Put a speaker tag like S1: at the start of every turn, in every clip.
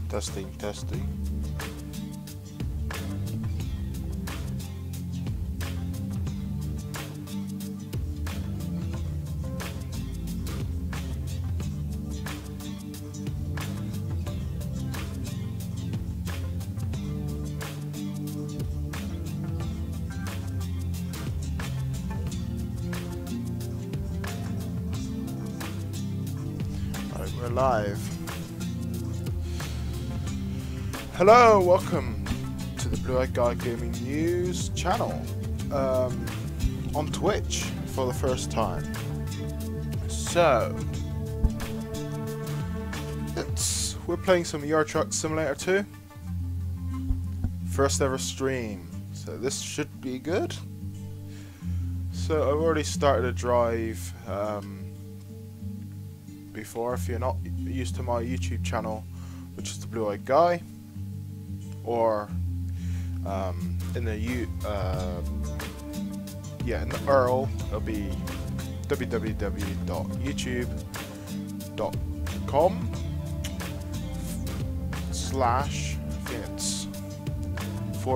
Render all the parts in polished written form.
S1: Testing, testing. Alright, we're live. Hello, welcome to the Blue Eyed Guy Gaming News channel on Twitch for the first time. So, we're playing some Euro Truck Simulator 2. First ever stream, so this should be good. So I've already started a drive before. If you're not used to my YouTube channel, which is the Blue Eyed Guy, or in the in the URL, it'll be www.youtube.com/ I think it's /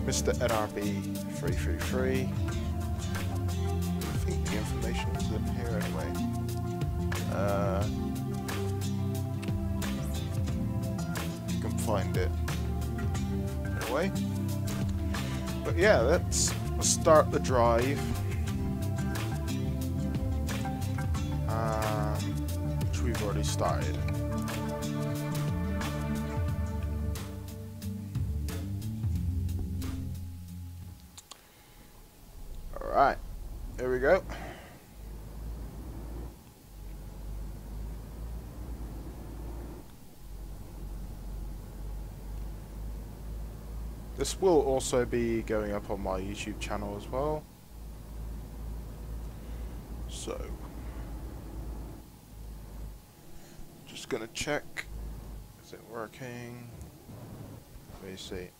S1: Mr. NRB333. I think the information is in here anyway. You can find it anyway. But yeah, let's start the drive. Which we've already started. Alright, here we go. This will also be going up on my YouTube channel as well. So, just gonna check. Is it working? Let me see.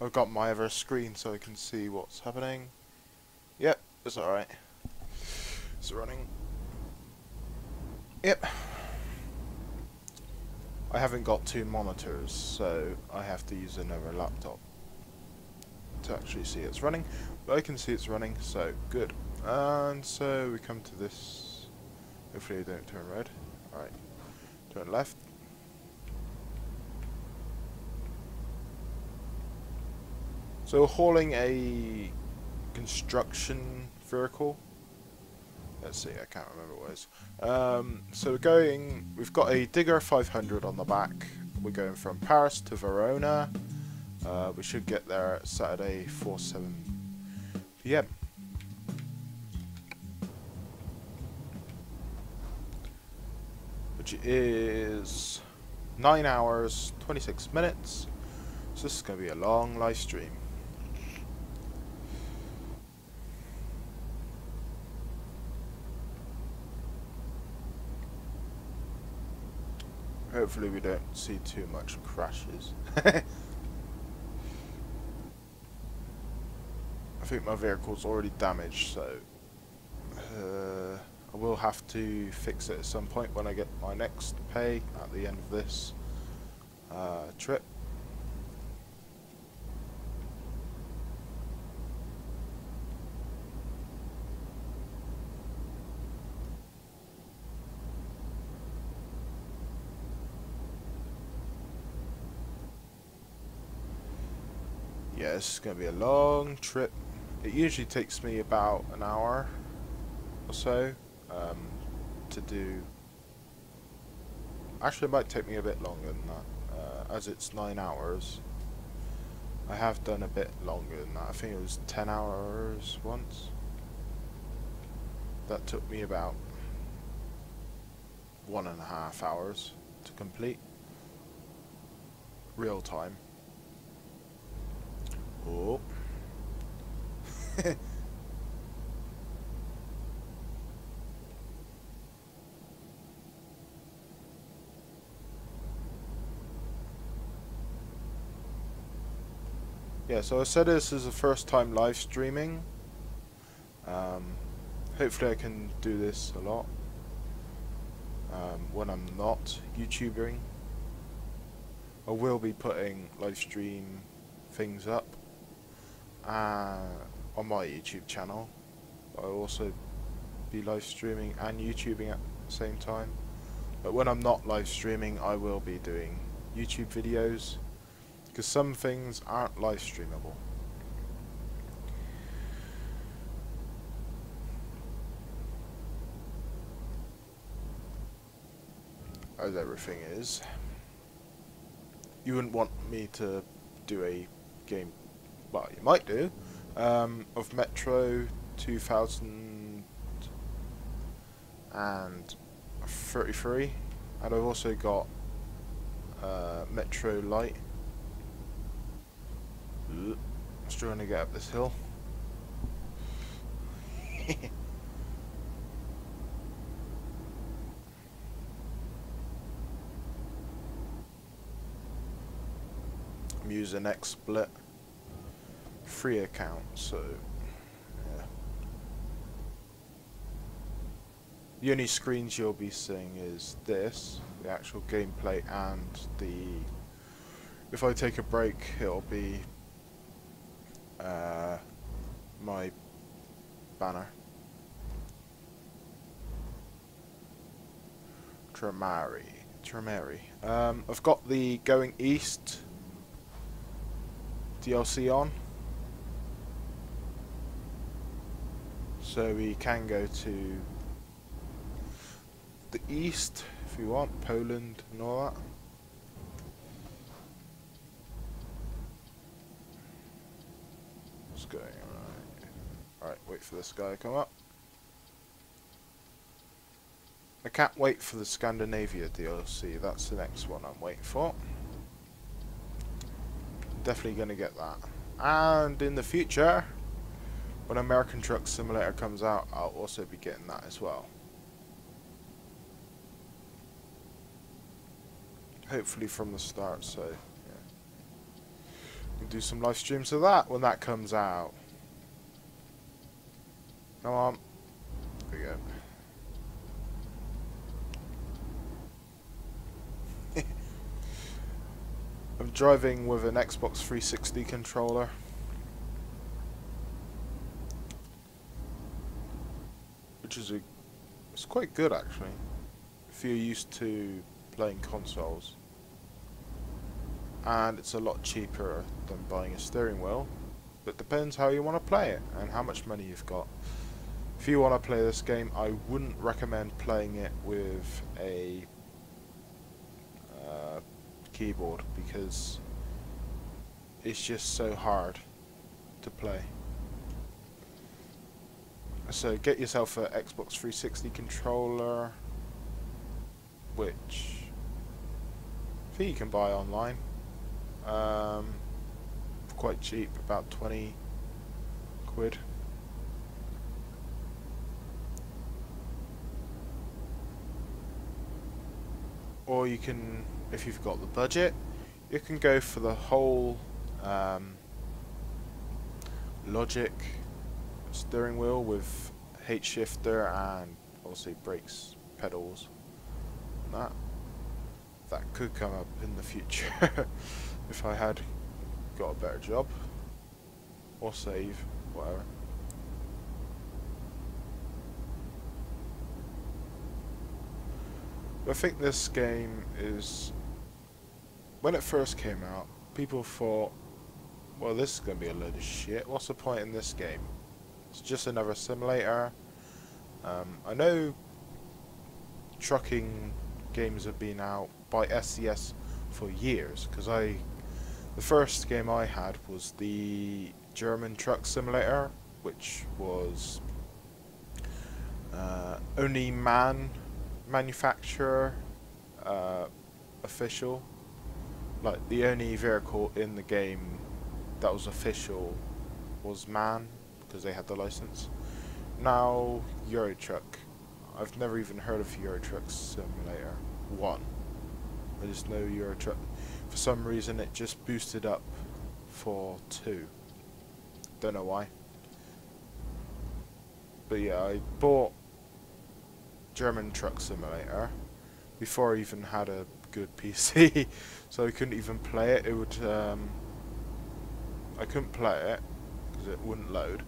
S1: I've got my other screen so I can see what's happening. Yep, it's alright. It's running. Yep. I haven't got two monitors, so I have to use another laptop to actually see it's running. But I can see it's running, so good. And so we come to this. Hopefully I don't turn red. Alright. Turn left. So hauling a construction vehicle. Let's see, I can't remember what it was. So we've got a Digger 500 on the back. We're going from Paris to Verona. We should get there Saturday 4/7 PM. Which is 9 hours 26 minutes. So this is going to be a long live stream. Hopefully we don't see too much crashes. I think my vehicle's already damaged, so I will have to fix it at some point when I get my next pay at the end of this trip. Yeah, this is going to be a long trip. It usually takes me about an hour or so to do. Actually, it might take me a bit longer than that, as it's 9 hours. I have done a bit longer than that. I think it was 10 hours once. That took me about 1.5 hours to complete. Real time. Oh. Yeah, so I said this is the first time live streaming. Hopefully I can do this a lot. when I'm not YouTubing. I will be putting live stream things up on my YouTube channel. I'll also be live streaming and YouTubing at the same time. But when I'm not live streaming, I will be doing YouTube videos, because some things aren't live streamable. As everything is. You wouldn't want me to do a game, well, you might do, of Metro 2033, and I've also got Metro Light. I'm trying to get up this hill. I'm using XSplit free account, so yeah. The only screens you'll be seeing is this, the actual gameplay, and if I take a break, it'll be my banner. Tremere. I've got the Going East DLC on, so we can go to the east if you want, Poland and all that. What's going on? Alright, wait for this guy to come up. I can't wait for the Scandinavia DLC, that's the next one I'm waiting for. Definitely going to get that. And in the future, when American Truck Simulator comes out, I'll also be getting that as well. Hopefully from the start, so yeah. We'll do some live streams of that when that comes out. Come on. There we go. I'm driving with an Xbox 360 controller. Which is it's quite good actually, if you're used to playing consoles. And it's a lot cheaper than buying a steering wheel. But depends how you want to play it and how much money you've got. If you want to play this game, I wouldn't recommend playing it with a keyboard, because it's just so hard to play. So get yourself an Xbox 360 controller, which I think you can buy online for quite cheap, about 20 quid. Or you can, if you've got the budget, you can go for the whole Logic steering wheel with H shifter and obviously brakes, pedals, and that could come up in the future if I had got a better job or save, whatever. I think this game is, when it first came out, people thought, well, this is going to be a load of shit, what's the point in this game? It's just another simulator. I know trucking games have been out by SCS for years, because the first game I had was the German Truck Simulator, which was only manufacturer official. Like, the only vehicle in the game that was official was MAN, because they had the license. Now Euro Truck, I've never even heard of Euro Truck Simulator 1. I just know Euro Truck. For some reason it just boosted up for 2. Don't know why. But yeah, I bought German Truck Simulator, before I even had a good PC, so I couldn't even play it. It would I couldn't play it because it wouldn't load.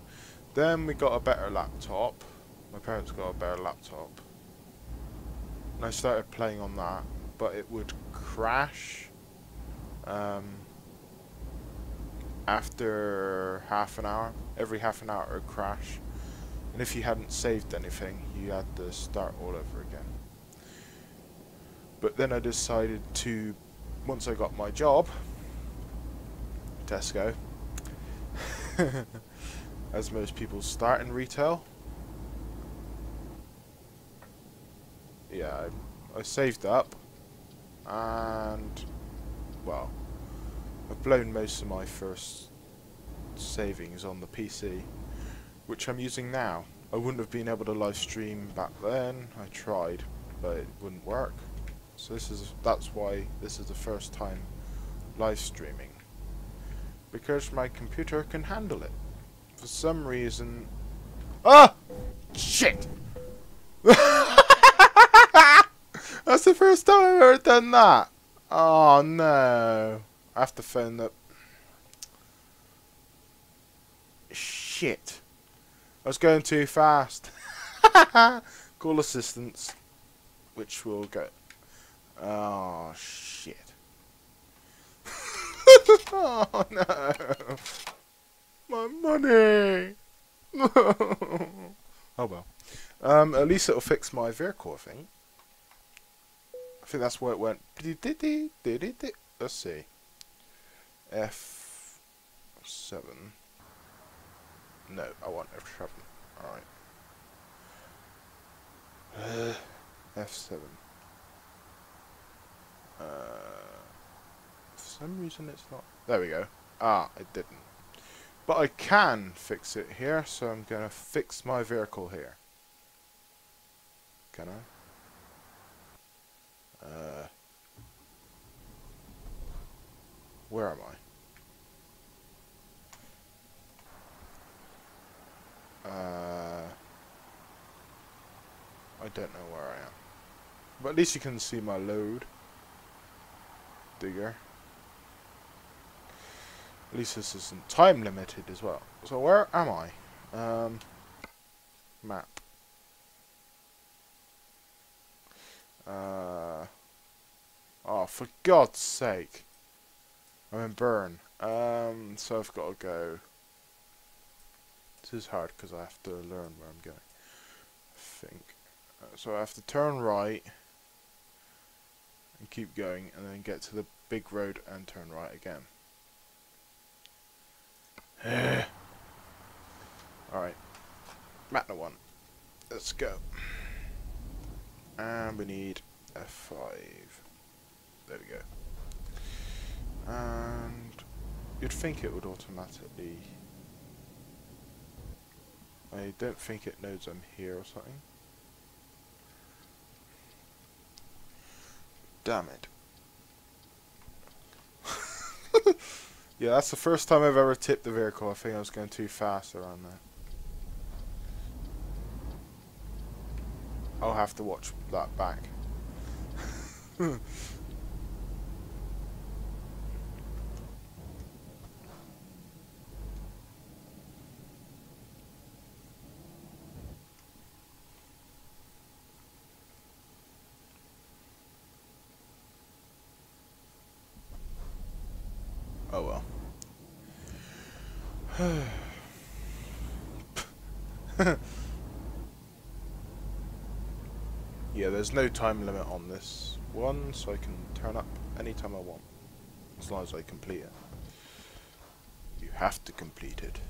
S1: Then we got a better laptop. My parents got a better laptop, and I started playing on that, but it would crash after half an hour. Every half an hour it would crash, and if you hadn't saved anything, you had to start all over again. But then I decided to, once I got my job, Tesco, as most people start in retail. Yeah, I saved up, and, well, I've blown most of my first savings on the PC, which I'm using now. I wouldn't have been able to live stream back then. I tried, but it wouldn't work. So that's why this is the first time live streaming, because my computer can handle it. For some reason... Ah! Shit! That's the first time I've ever done that! Oh no! I have to phone up. Shit! I was going too fast. Call assistance, which will go. Oh shit! Oh no! My money! Oh well. At least it'll fix my vehicle, I think. I think that's where it went. Let's see. F7. No, I want F7. Alright. F7. For some reason it's not. There we go. Ah, it didn't. But I can fix it here, so I'm gonna fix my vehicle here. Can I? Where am I? I don't know where I am. But at least you can see my load digger. At least this isn't time limited as well. So where am I? Map. Oh, for God's sake. I'm in Burn. So I've got to go. This is hard because I have to learn where I'm going, I think. So I have to turn right and keep going, and then get to the big road and turn right again. Alright. Matna 1. Let's go. And we need F5. There we go. And you'd think it would automatically... I don't think it knows I'm here or something. Damn it. Yeah, that's the first time I've ever tipped the vehicle. I think I was going too fast around there. I'll have to watch that back. Oh well. Yeah, there's no time limit on this one, so I can turn up anytime I want, as long as I complete it. You have to complete it.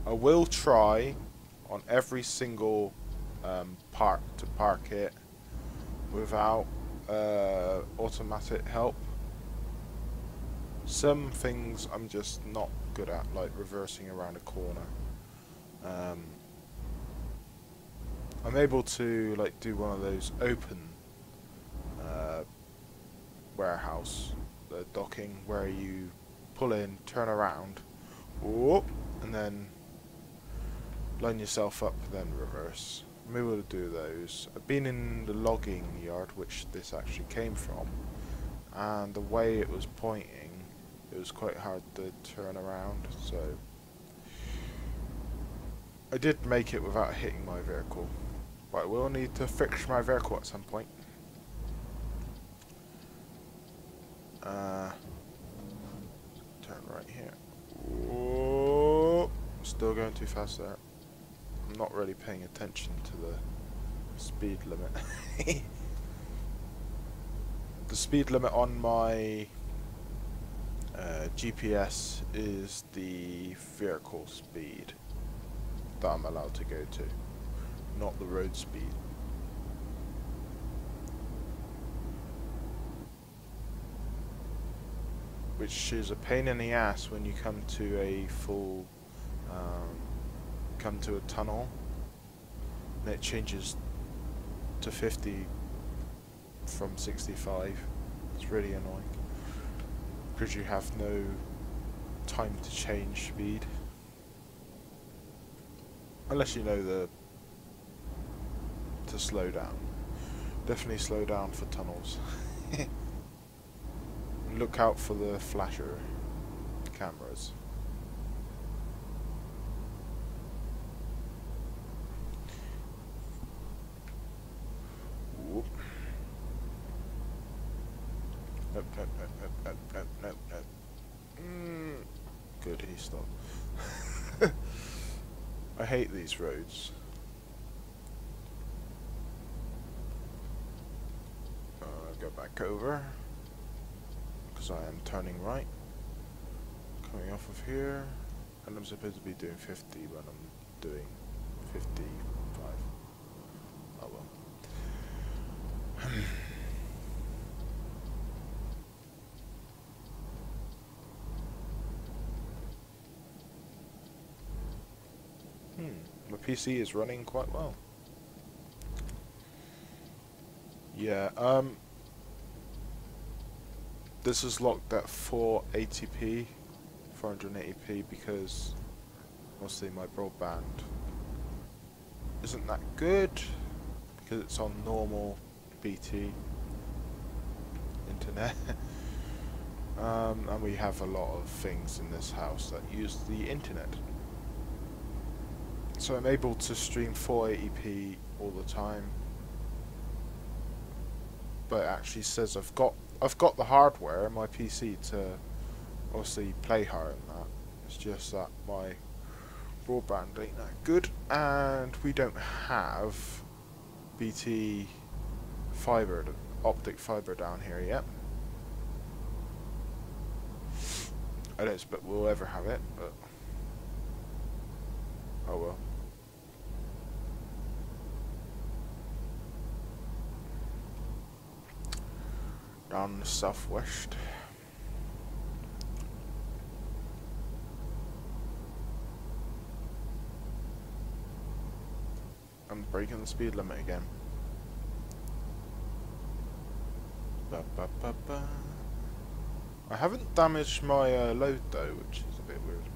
S1: I will try on every single part to park it without automatic help. Some things I'm just not good at, like reversing around a corner. I'm able to like do one of those open warehouse docking where you pull in, turn around, whoop, and then line yourself up, then reverse. I'm able to do those. I've been in the logging yard, which this actually came from, and the way it was pointing, it was quite hard to turn around, so I did make it without hitting my vehicle, but I will need to fix my vehicle at some point. Turn right here. Whoa. Still going too fast there. I'm not really paying attention to the speed limit. The speed limit on my GPS is the vehicle speed that I'm allowed to go to, not the road speed. Which is a pain in the ass when you come to a full, come to a tunnel and it changes to 50 from 65. It's really annoying because you have no time to change speed unless you know to slow down. Definitely slow down for tunnels. Look out for the flasher cameras. Whoop. Nope, nope, nope, nope, nope, nope, nope. Good, he stopped. I hate these roads. Go back over. Because I am turning right. Coming off of here. And I'm supposed to be doing 50 when I'm doing 55. Oh well. My PC is running quite well. Yeah, this is locked at 480p because mostly my broadband isn't that good because it's on normal BT internet. And we have a lot of things in this house that use the internet. So I'm able to stream 480p all the time. But it actually says I've got the hardware in my PC to obviously play hard and that. It's just that my broadband ain't that good and we don't have BT fiber, optic fiber down here yet. I don't expect we'll ever have it, but oh well. Down the southwest. I'm breaking the speed limit again. Ba, ba, ba, ba. I haven't damaged my load though, which is a bit weird.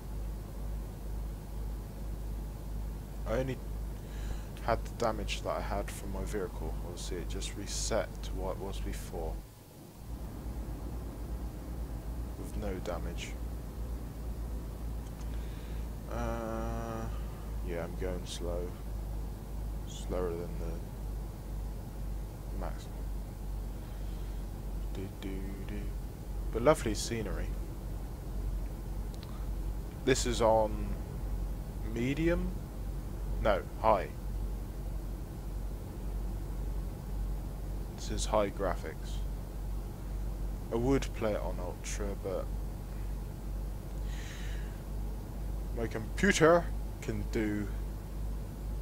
S1: I only had the damage that I had from my vehicle. Obviously it just reset to what it was before. With no damage. Yeah, I'm going slow. Slower than the maximum. But lovely scenery. This is on medium? No, high. This is high graphics. I would play it on ultra, but my computer can do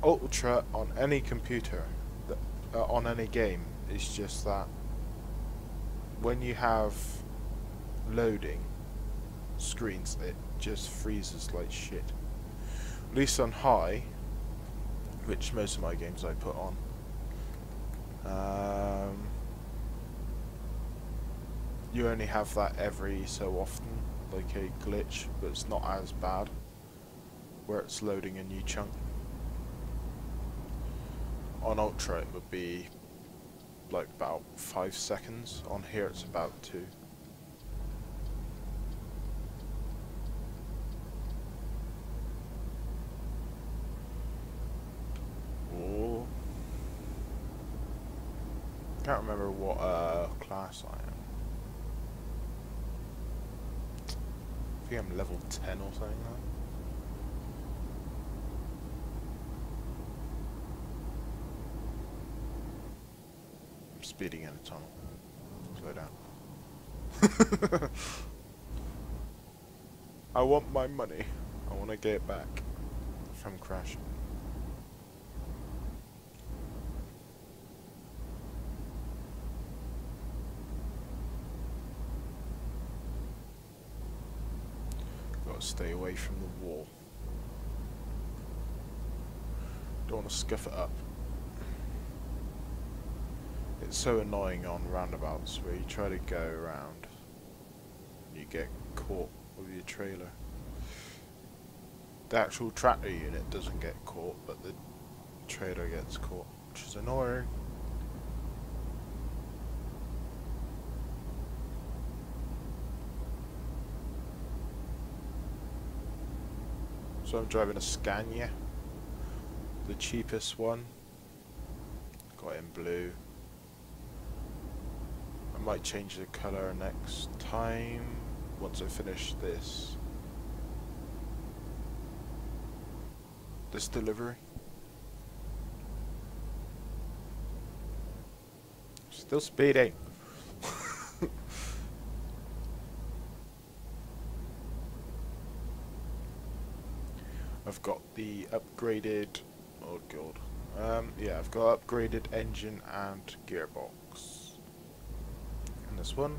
S1: ultra on any computer, on any game. It's just that when you have loading screens, it just freezes like shit. At least on high, which most of my games I put on. You only have that every so often, like a glitch, but it's not as bad, where it's loading a new chunk. on Ultra it would be like about 5 seconds. On here it's about 2. Oh. Can't remember what class I am. I think I'm level 10 or something like that. I'm speeding in a tunnel. Slow down. I want my money. I want to get it back from crashing. Gotta stay away from the wall. Don't want to scuff it up. It's so annoying on roundabouts where you try to go around and you get caught with your trailer. The actual tractor unit doesn't get caught, but the trailer gets caught, which is annoying. So I'm driving a Scania, the cheapest one. Got it in blue. I might change the colour next time once I finish this delivery. Still speeding. I've got the upgraded, oh god, yeah, I've got upgraded engine and gearbox in this one.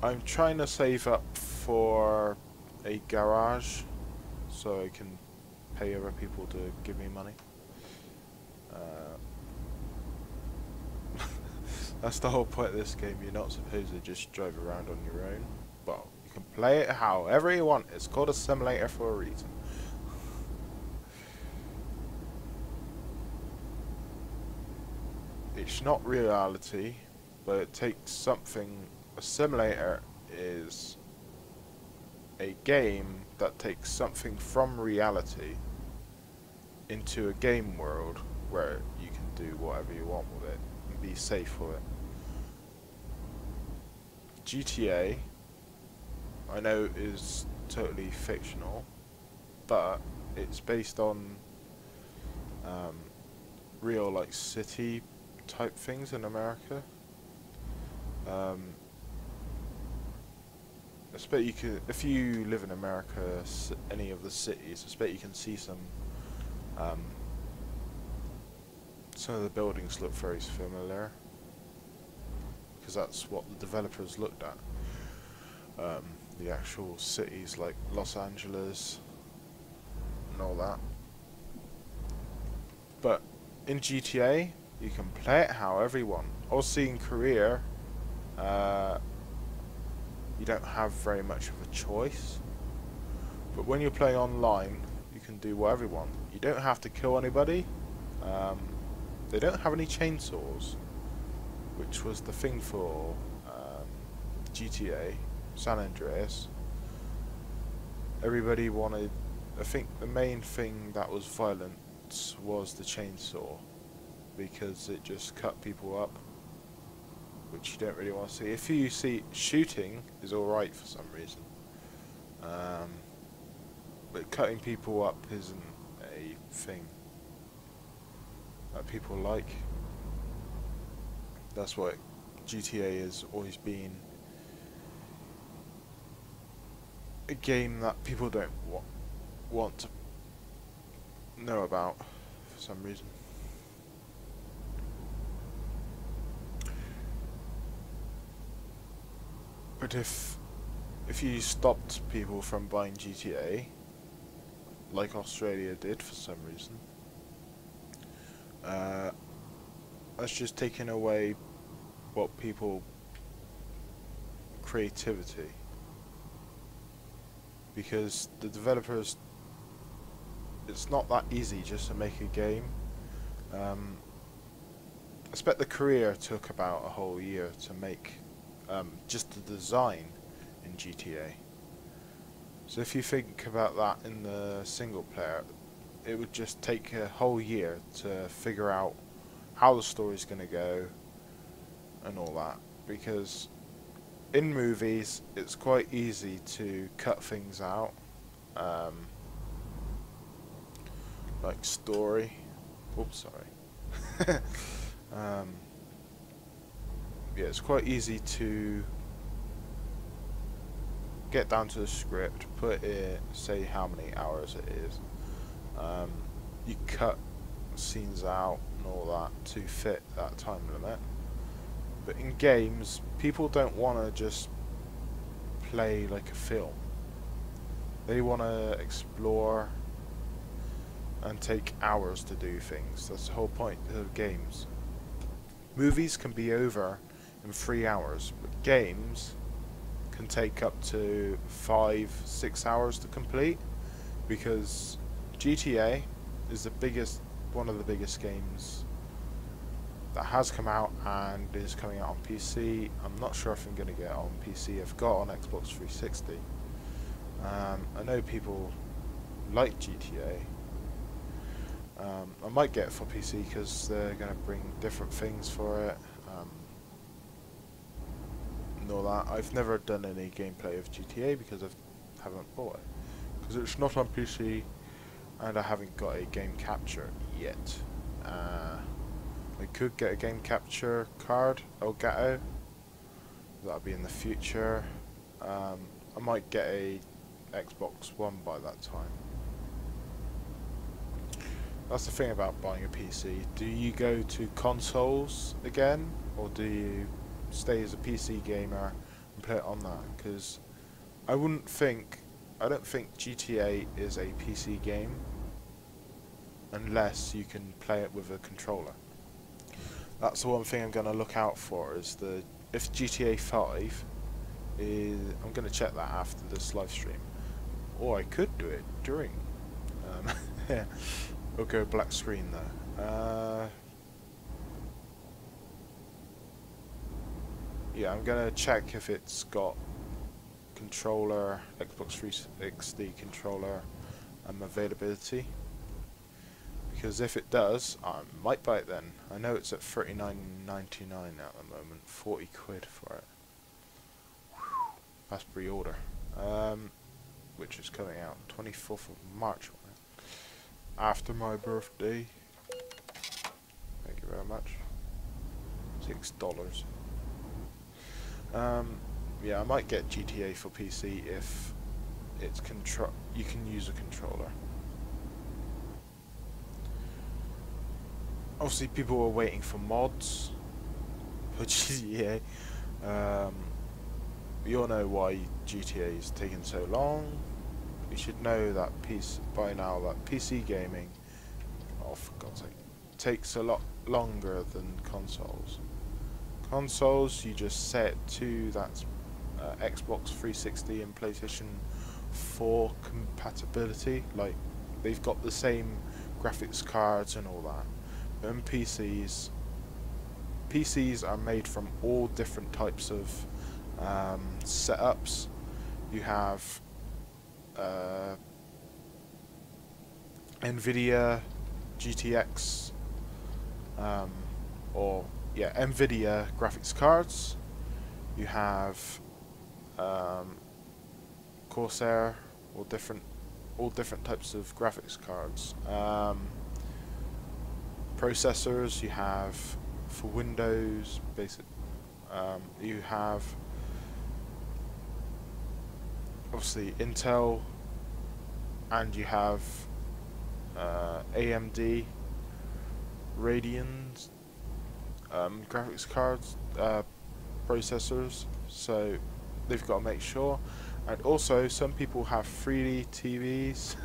S1: I'm trying to save up for a garage so I can pay other people to give me money. That's the whole point of this game. You're not supposed to just drive around on your own. Well, you can play it however you want. It's called a simulator for a reason. It's not reality, but it takes something. A simulator is a game that takes something from reality into a game world where you can do whatever you want with it and be safe with it. GTA, I know, is totally fictional, but it's based on real, like, city type things in America. I expect you could, if you live in America, any of the cities, I expect you can see some of the buildings look very familiar, because that's what the developers looked at. The actual cities like Los Angeles and all that. But in GTA, you can play it however you want. Obviously in Korea, you don't have very much of a choice. But when you're playing online, you can do whatever you want. You don't have to kill anybody. They don't have any chainsaws, which was the thing for GTA, San Andreas. Everybody wanted, I think the main thing that was violent was the chainsaw, because it just cut people up, which you don't really want to see. If you see shooting is alright for some reason, but cutting people up isn't a thing that people like. That's what GTA has always been, a game that people don't want to know about for some reason. But if you stopped people from buying GTA, like Australia did for some reason, that's just taking away what people creativity, because the developers, it's not that easy just to make a game. expect the career took about a whole year to make just the design in GTA. So if you think about that in the single player, it would just take a whole year to figure out how the story's going to go and all that, because in movies it's quite easy to cut things out, like story. Oops, sorry. Yeah, it's quite easy to get down to the script, put it, say how many hours it is. You cut scenes out and all that to fit that time limit. But in games, people don't want to just play like a film. They want to explore and take hours to do things. That's the whole point of games. Movies can be over in 3 hours, but games can take up to 5-6 hours to complete, because GTA is one of the biggest games that has come out and is coming out on PC. I'm not sure if I'm going to get it on PC. I've got it on Xbox 360. I know people like GTA. I might get it for PC because they're going to bring different things for it. And all that. I've never done any gameplay of GTA because I haven't bought it. Because it's not on PC and I haven't got a game capture yet. I could get a game capture card, Elgato. That'll be in the future. I might get a Xbox One by that time. That's the thing about buying a PC. Do you go to consoles again, or do you stay as a PC gamer and play it on that? Because I don't think GTA is a PC game unless you can play it with a controller. That's the one thing I'm going to look out for, is if GTA 5 is... I'm going to check that after this live stream. Or I could do it during. We'll go black screen though. Yeah, I'm going to check if it's got controller, Xbox 360 controller availability. Because if it does, I might buy it then. I know it's at $39.99 at the moment, 40 quid for it. Whew. That's pre-order. Which is coming out 24th of March, after my birthday. Thank you very much. $6. Yeah, I might get GTA for PC if it's you can use a controller. Obviously, people were waiting for mods for GTA. You all know why GTA is taking so long. You should know that by now that PC gaming, oh for God's sake, takes a lot longer than consoles. Consoles, you just set to that Xbox 360 and PlayStation 4 compatibility. Like, they've got the same graphics cards and all that. And PCs are made from all different types of setups. You have NVIDIA GTX NVIDIA graphics cards. You have Corsair, all different types of graphics cards. Processors you have for Windows, basic. You have obviously Intel, and you have AMD Radeon graphics cards, processors. So they've got to make sure. And also, some people have 3D TVs,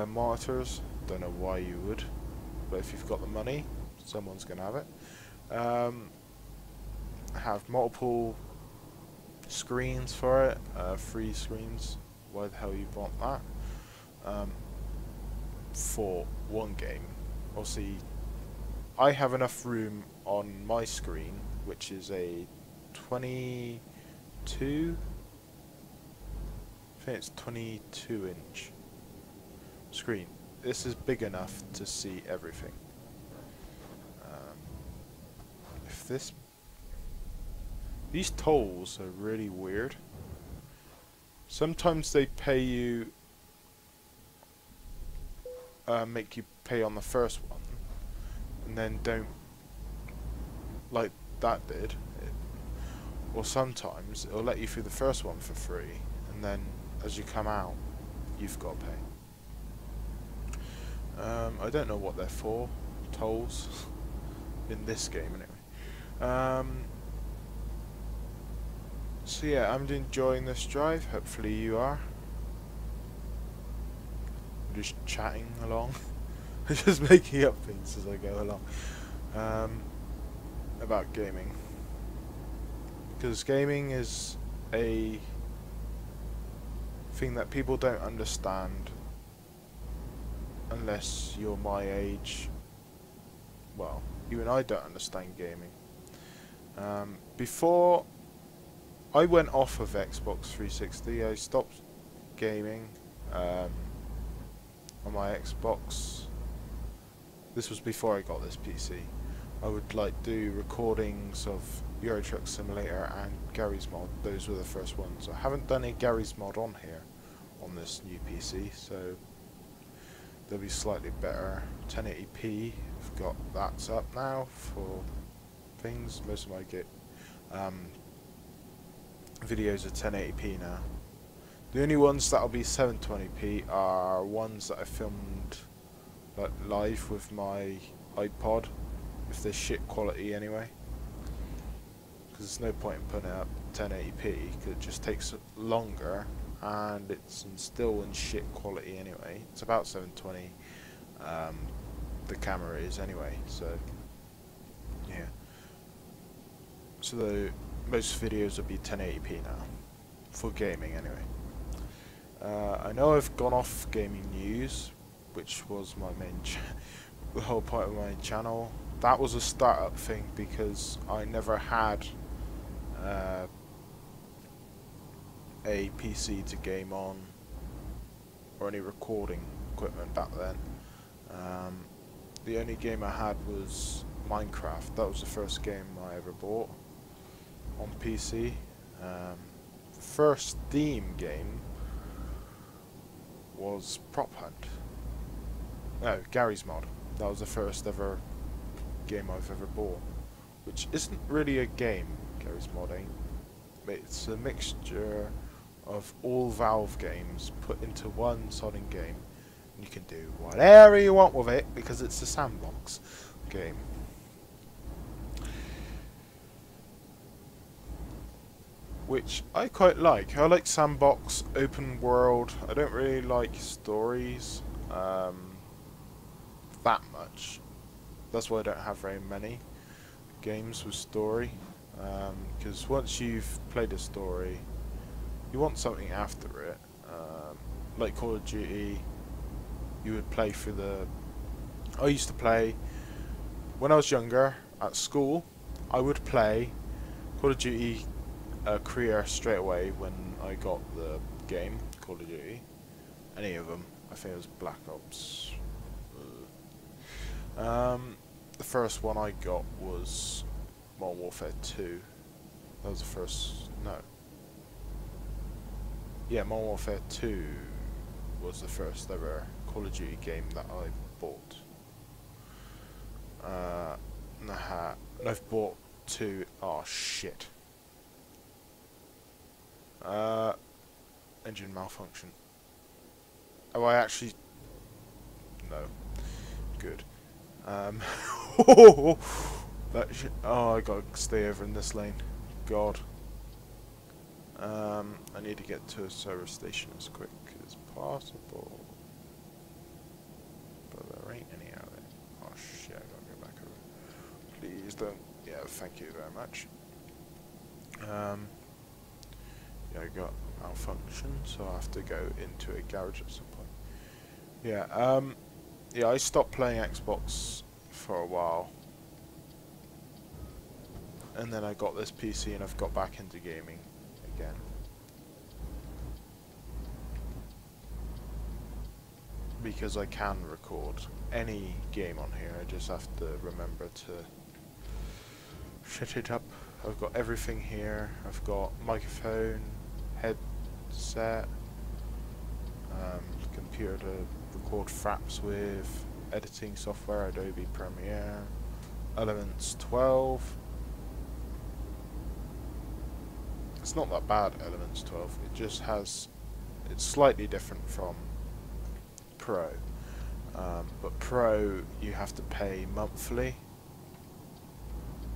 S1: monitors. Don't know why you would, but if you've got the money, someone's gonna have it. Have multiple screens for it, 3 screens. Why the hell you want that? For one game. Obviously, I have enough room on my screen, which is a 22, I think it's 22-inch screen. This is big enough to see everything. If these tolls are really weird. Sometimes they pay you, make you pay on the first one, and then don't, like that did. Or sometimes it'll let you through the first one for free, and then as you come out, you've got to pay. I don't know what they're for, tolls, in this game anyway. So yeah, I'm enjoying this drive. Hopefully you are. I'm just chatting along. I'm just making up things as I go along. About gaming. Because gaming is a thing that people don't understand unless you're my age. Well, even I don't understand gaming. Before I went off of Xbox 360, I stopped gaming on my Xbox. This was before I got this PC. I would like do recordings of Euro Truck Simulator and Gary's Mod. Those were the first ones. I haven't done a Gary's Mod on here on this new PC, so they'll be slightly better. 1080p, I've got that's up now for things. Most of my videos are 1080p now. The only ones that'll be 720p are ones that I filmed like live with my iPod, if they're shit quality anyway. Because there's no point in putting it up 1080p, because it just takes longer, and it's still in shit quality anyway. It's about 720. The camera is anyway, so yeah. So most videos will be 1080p now for gaming anyway. I know I've gone off gaming news, which was my main the whole point of my channel. That was a startup thing because I never had a PC to game on or any recording equipment back then. The only game I had was Minecraft. That was the first game I ever bought on PC. First Steam game was Prop Hunt. No, Gary's Mod. That was the first ever game I've ever bought, which isn't really a game. Gary's Mod ain't. It's a mixture of all Valve games put into one sodding game. You can do whatever you want with it because it's a sandbox game. Which I quite like. I like sandbox, open world. I don't really like stories that much. That's why I don't have very many games with story. Because once you've played a story, you want something after it. Like Call of Duty, you would play through the... I used to play, when I was younger, at school, I would play Call of Duty Korea straight away when I got the game, Call of Duty. Any of them. I think it was Black Ops. The first one I got was Modern Warfare 2. That was the first... no. Yeah, Modern Warfare 2 was the first ever Call of Duty game that I bought. And I've bought two... oh shit. Engine malfunction. Oh, I actually... no. Good. That oh, I gotta stay over in this lane. God. I need to get to a service station as quick as possible. But there ain't any out there. Oh shit, I gotta go back over. Please don't. Yeah, thank you very much. Yeah, I got malfunction, so I have to go into a garage at some point. Yeah, yeah, I stopped playing Xbox for a while. and then I got this PC and I've got back into gaming again. Because I can record any game on here, I just have to remember to set it up. I've got everything here. I've got microphone, headset, computer to record fraps with, editing software, Adobe Premiere, Elements 12. It's not that bad, Elements 12. It just has, it's slightly different from Pro. But Pro, you have to pay monthly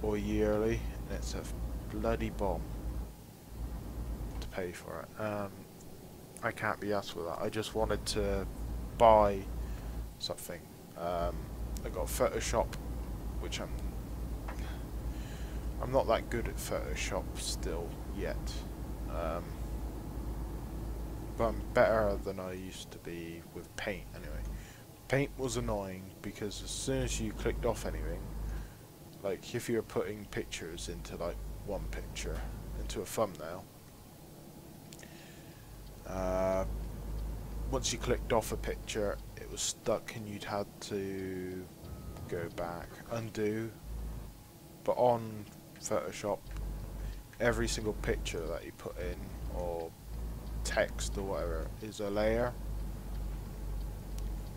S1: or yearly, and it's a bloody bomb to pay for it. I can't be asked with that. I just wanted to buy something. I got Photoshop, which I'm not that good at Photoshop still yet, but I'm better than I used to be with Paint anyway. Paint was annoying because as soon as you clicked off anything, like if you were putting pictures into like one picture into a thumbnail, once you clicked off a picture it was stuck and you'd had to go back, undo. But on Photoshop, every single picture that you put in or text or whatever is a layer,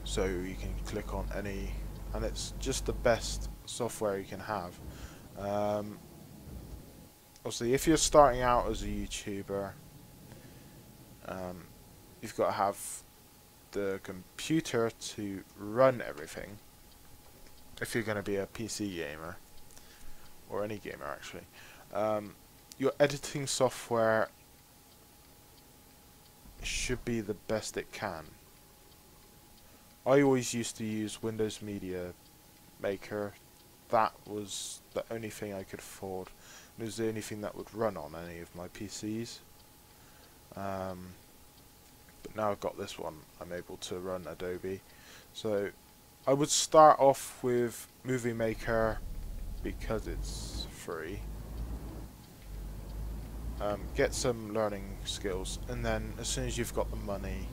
S1: so you can click on any, and it's just the best software you can have. Obviously if you're starting out as a YouTuber, you've got to have the computer to run everything if you're going to be a PC gamer, or any gamer actually. Your editing software should be the best it can. I always used to use Windows Media Maker. That was the only thing I could afford. It was the only thing that would run on any of my PCs. But now I've got this one, I'm able to run Adobe. So I would start off with Movie Maker because it's free. Get some learning skills, and then as soon as you've got the money,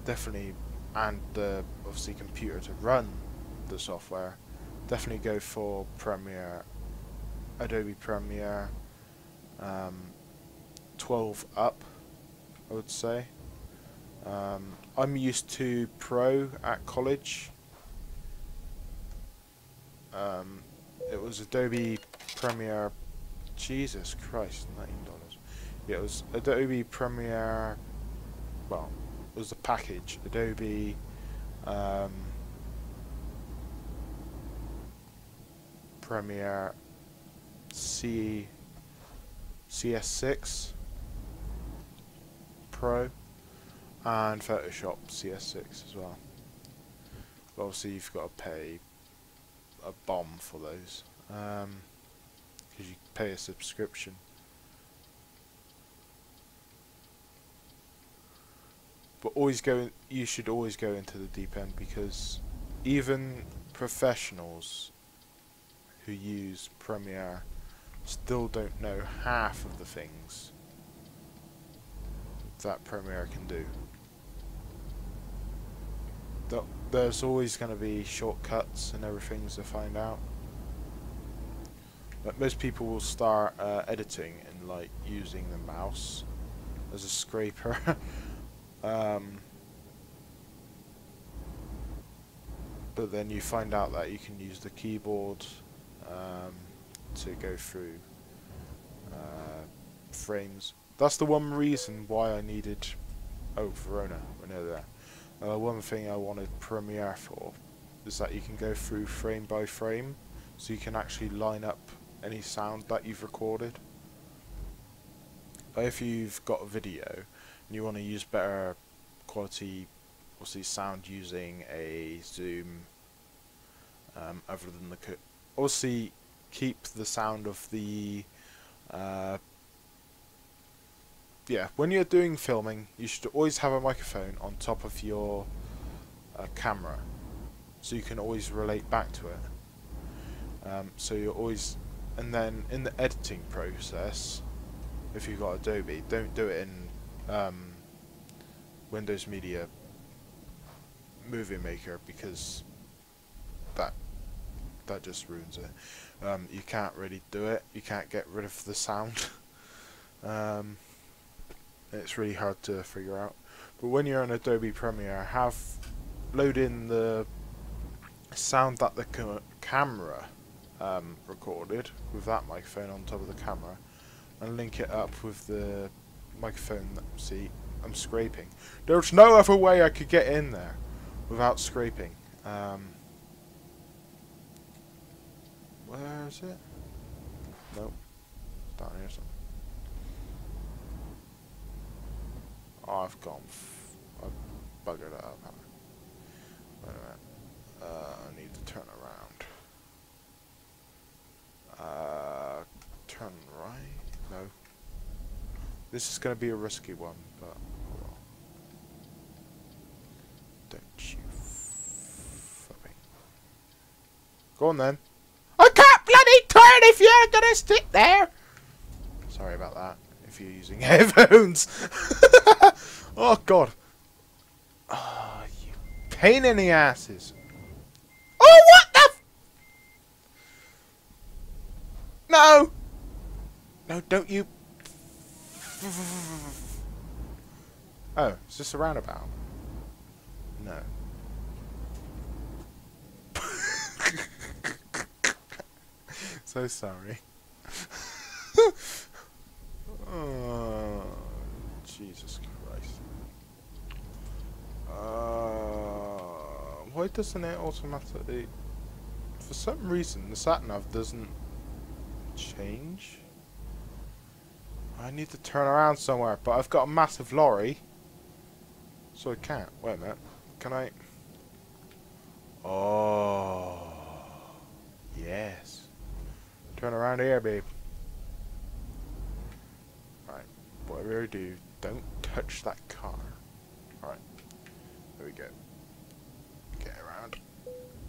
S1: definitely, and the obviously computer to run the software, definitely go for Premiere, Adobe Premiere, 12 up, I would say. I'm used to Pro at college. It was Adobe Premiere. Jesus Christ, $19. Yeah, it was Adobe Premiere. Well, it was the package Adobe. Premiere CS6 Pro and Photoshop CS6 as well. But obviously you've got to pay a bomb for those, because you pay a subscription. But you should always go into the deep end, because even professionals who use Premiere still don't know half of the things that Premiere can do. There's always going to be shortcuts and everything to find out. But most people will start editing and like using the mouse as a scraper. But then you find out that you can use the keyboard to go through frames. That's the one reason why I needed... Oh, Verona, we're near there. One thing I wanted Premiere for is that you can go through frame by frame, so you can actually line up any sound that you've recorded. If you've got a video and you want to use better quality, obviously sound using a zoom, other than the obviously keep the sound of the yeah, when you're doing filming, you should always have a microphone on top of your camera, so you can always relate back to it. So you're always, and then in the editing process, if you've got Adobe, don't do it in Windows Media Movie Maker, because that just ruins it. You can't really do it. You can't get rid of the sound. It's really hard to figure out. But when you're in Adobe Premiere, load in the sound that the camera recorded with that microphone on top of the camera, and link it up with the microphone. See, I'm scraping. There's no other way I could get in there without scraping. Where is it? Nope. Down here somewhere. Oh, I've buggered it up, haven't I? Wait a minute. I need to turn around. Turn right? No. This is going to be a risky one, but hold on. Don't you fucking... Go on then. I can't bloody turn if you're gonna stick there! Sorry about that, if you're using headphones. Oh god. Oh, you pain in the asses. Oh, what the f— No! No, don't you... Oh, is this a roundabout? No. So sorry. Oh, Jesus Christ. Why doesn't it automatically... For some reason, the sat-nav doesn't change. I need to turn around somewhere, but I've got a massive lorry, so I can't. Wait a minute. Can I... Oh... Yes. Turn around here, babe. Right. Whatever you do, don't touch that car. Alright. There we go. Get around.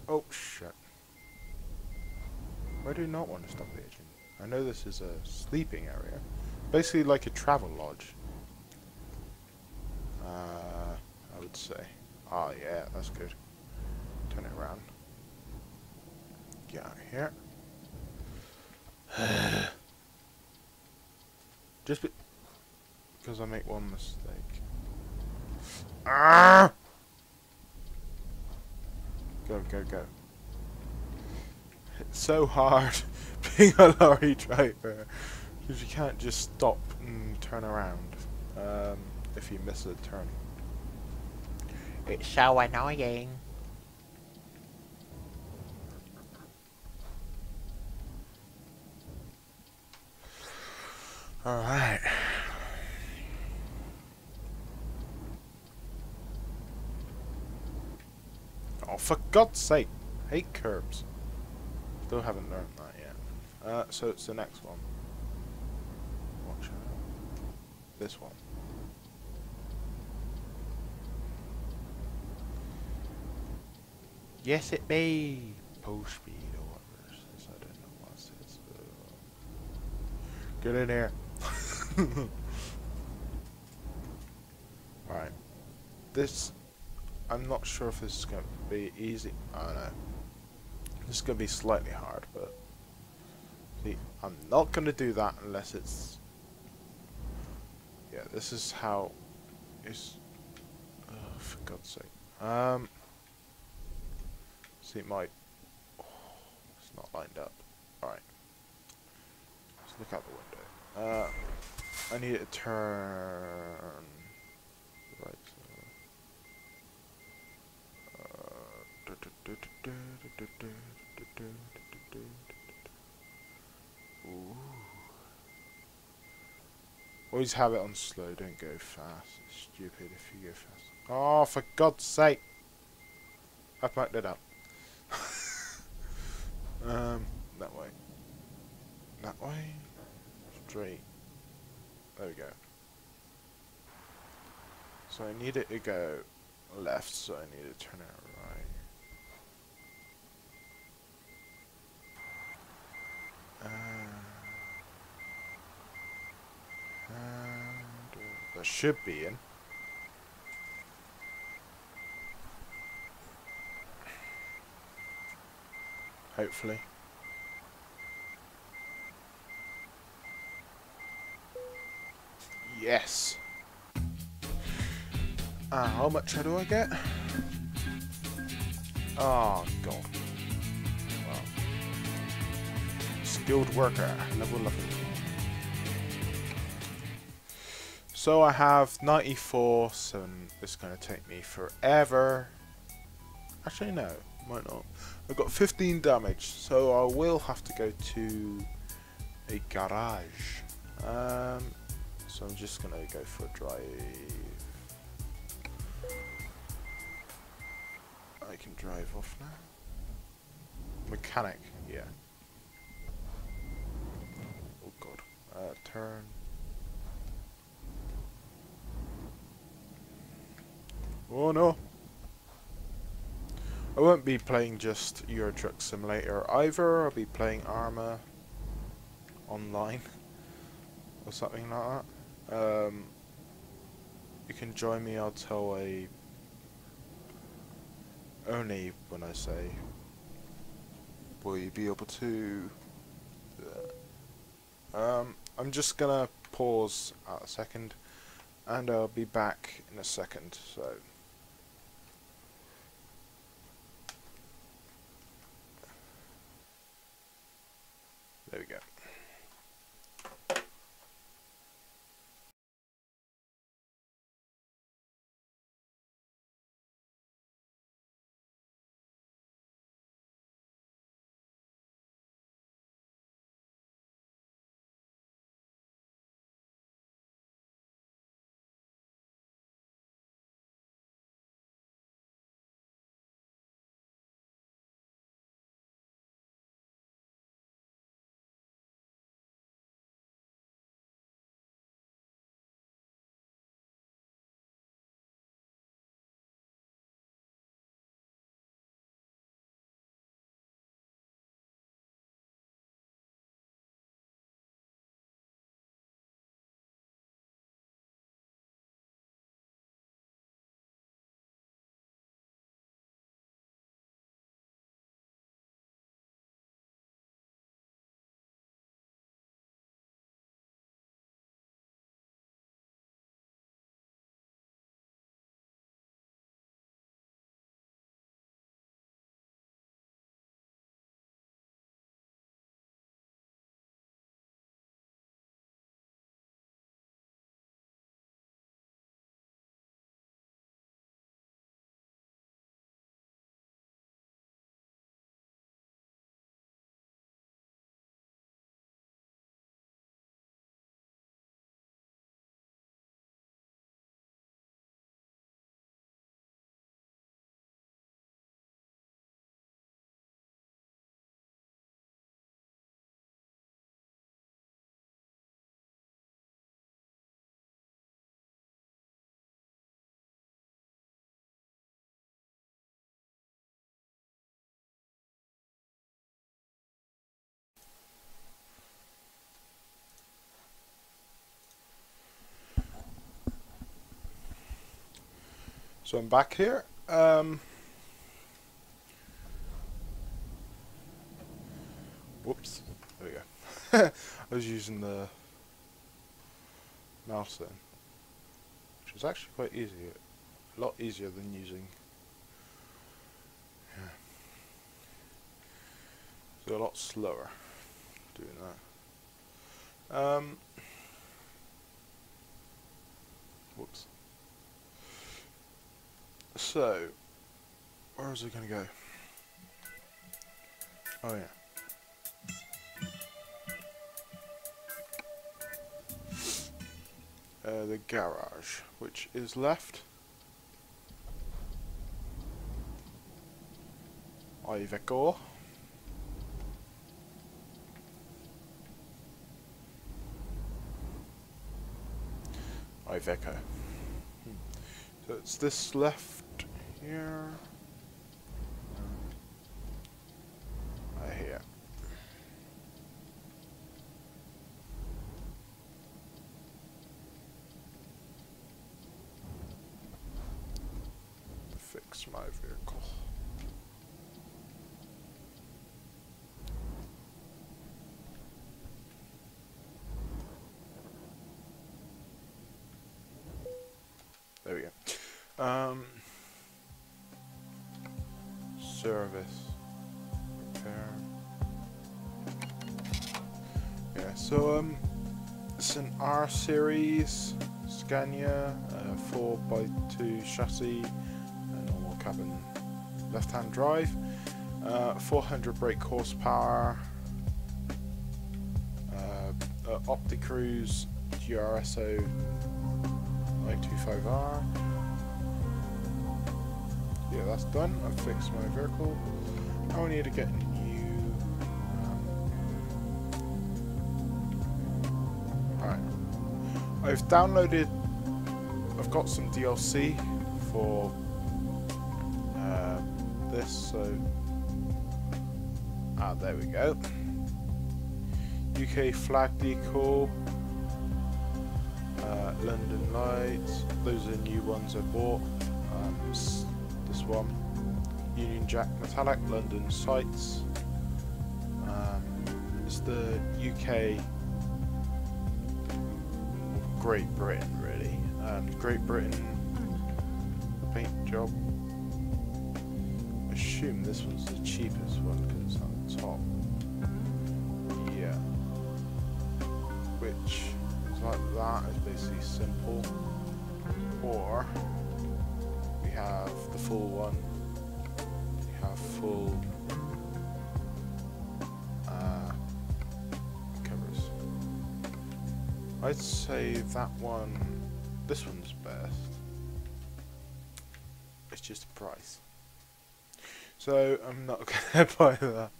S1: Oh, shit. I do not want to stop aging. I know this is a sleeping area. Basically like a travel lodge. I would say. Oh, yeah, that's good. Turn it around. Get out of here. Just because I make one mistake. Ah! Go, go, go. It's so hard being a lorry driver, because you can't just stop and turn around if you miss a turn. It's so annoying. Alright. Oh, for God's sake. I hate curbs. Still haven't learned that yet. So it's the next one. Watch out. This one. Yes, it be. Post speed or whatever it says. I don't know what it says. Get in here. Right. This, I'm not sure if this is going to be easy. I don't know. This is going to be slightly hard, but see, I'm not going to do that unless it's... Yeah, this is how it's... Oh, for God's sake. See, my... Oh, it's not lined up. Alright. Let's look out the window. I need it to turn... Right. Ooh. Always have it on slow, don't go fast. It's stupid if you go fast. Oh, for God's sake! I've mucked it up. That way. That way? Straight. There we go. So I need it to go left, so I need to turn it right. I should be in. Hopefully. Yes. How much do I get? Oh god. Well, skilled worker, level 11. So I have 94, so it's going to take me forever. Actually no, might not. I've got 15 damage, so I will have to go to a garage. So I'm just going to go for a drive. I can drive off now. Mechanic, yeah. Oh god. Turn. Oh no. I won't be playing just Euro Truck Simulator either. I'll be playing Arma online or something like that. You can join me. I'll tell only when I say will you be able to. I'm just gonna pause at a second, and I'll be back in a second. So. There we go. So I'm back here. Whoops. There we go. I was using the mouse then, which is actually quite easy. A lot easier than using. Yeah. So a lot slower doing that. Whoops. So, where is it going to go? Oh yeah. The garage, which is left. Iveco. Iveco. So it's this left here. Here. fix my vehicle. There we go. Service. Repair. Yeah, so it's an R series Scania 4x2 chassis, normal cabin, left-hand drive, 400 brake horsepower, OptiCruise GRSO 925R. Yeah, that's done. I've fixed my vehicle. Now I need to get new. Alright. I've downloaded. I've got some DLC for this, so. There we go. UK flag decal. London lights. Those are the new ones I bought. This one, Union Jack metallic, London sights. It's the UK, Great Britain really. Great Britain paint job. I assume this one's the cheapest one because it's on the top. Yeah, which is like that. It's basically simple. Or we have the full one. We have full covers. I'd say that one, this one's best. It's just a price. So I'm not gonna buy that.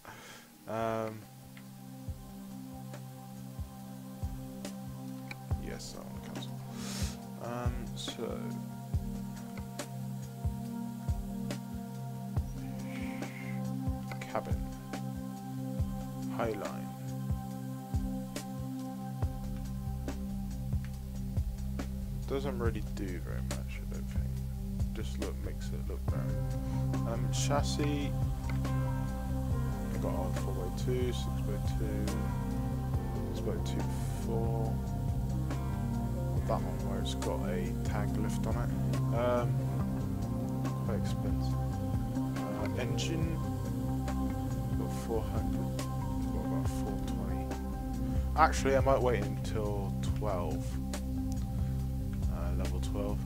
S1: Yes, I want to cancel. So. Cabin, Highline, doesn't really do very much, I don't think. Just makes it look better. Chassis, I got on 4x2, 6x2, 6x2 4. That one where it's got a tag lift on it. Quite expensive. Engine. 400, what about 420? Actually, I might wait until 12, level 12.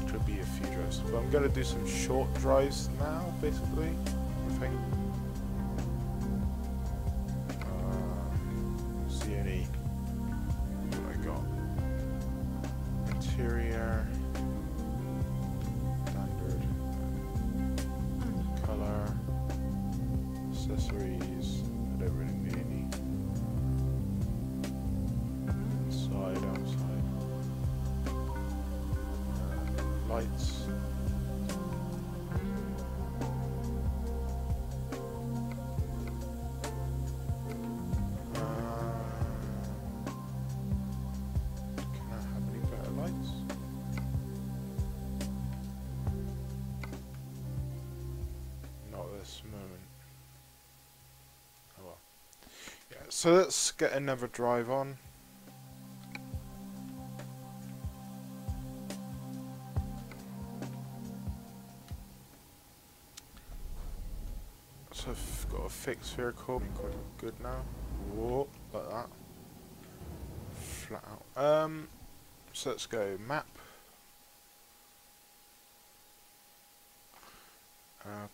S1: Should be a few drives, but I'm going to do some short drives now, basically, I think. CNE, what I got? Interior. Accessories, I don't really need any. Inside, outside. Lights. Can I have any better lights? Not at this moment. So let's get another drive on. So I've got a fixed vehicle, quite good now. Whoa, like that. Flat out. So let's go map.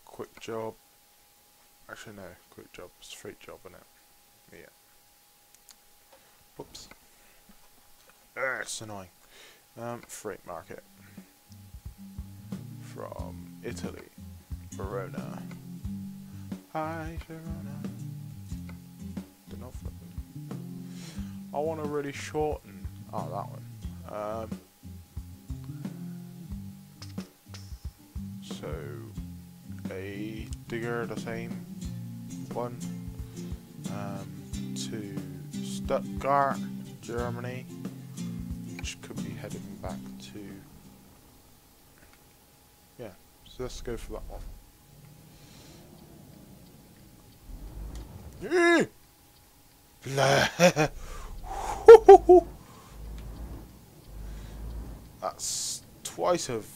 S1: Quick job. Actually no, quick job, straight job in it. Yeah. Whoops. It's annoying. Freight market. From Italy. Verona. Hi, Verona. They're not flipping. I want to really shorten. Oh, that one. So, a digger, the same one. To Stuttgart, Germany, which could be heading back to So let's go for that one. That's twice I've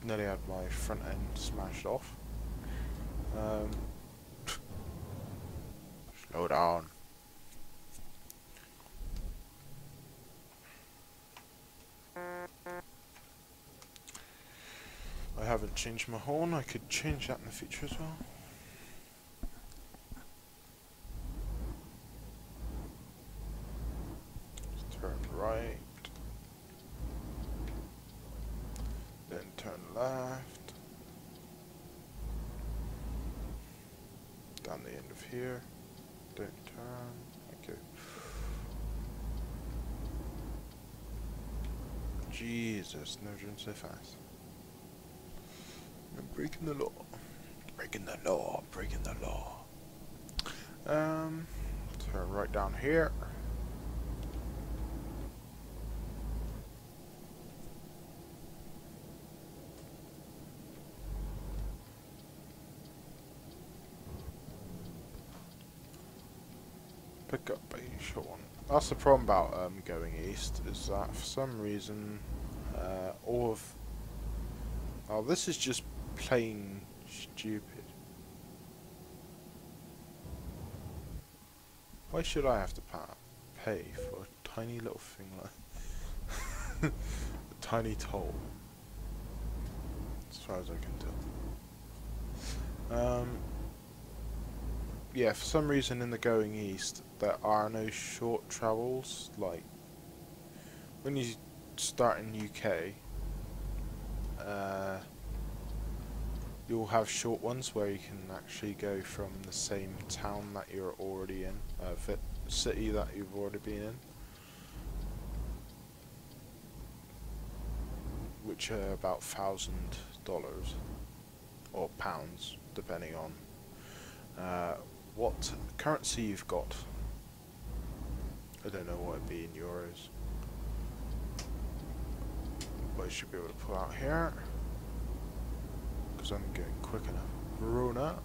S1: nearly had my front end smashed off. Slow down. I haven't changed my horn. I could change that in the future as well. Turn right, then turn left, down the end of here, don't turn, okay. Jesus, never driven so fast. I'm breaking the law. Breaking the law, breaking the law. Turn right down here. Pick up a short one. That's the problem about going east, is that for some reason all of... Oh, this is just plain stupid. Why should I have to pay for a tiny little thing like a tiny toll? As far as I can tell. Yeah, for some reason in the going east there are no short travels. Like when you start in UK, you'll have short ones where you can actually go from the same town that you're already in, city that you've already been in, which are about $1,000 or pounds, depending on what currency you've got. I don't know what it'd be in euros, but I should be able to pull out here. I'm going quick enough. Verona.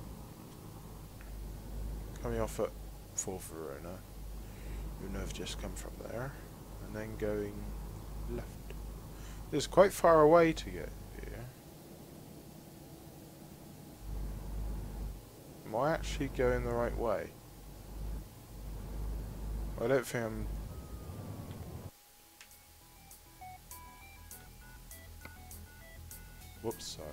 S1: Coming off at 4 Verona. You know I've just come from there. And then going left. It's quite far away to get here. Am I actually going the right way? I don't think I'm... Whoops, sorry.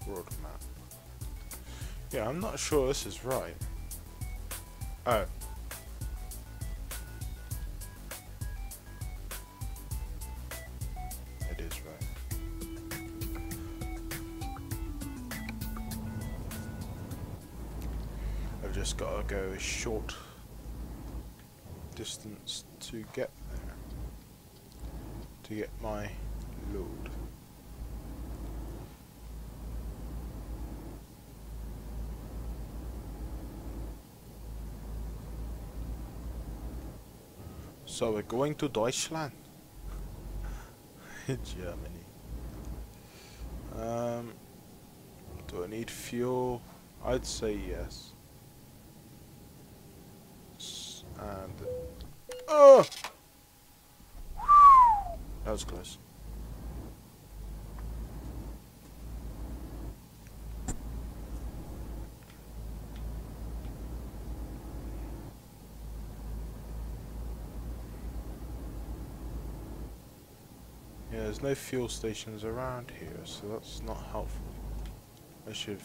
S1: World map. Yeah, I'm not sure this is right. Oh. It is right. I've just got to go a short distance to get there. To get my load. So we're going to Deutschland. Germany. Do I need fuel? I'd say yes. And oh, that was close. Yeah, there's no fuel stations around here, so that's not helpful. I should...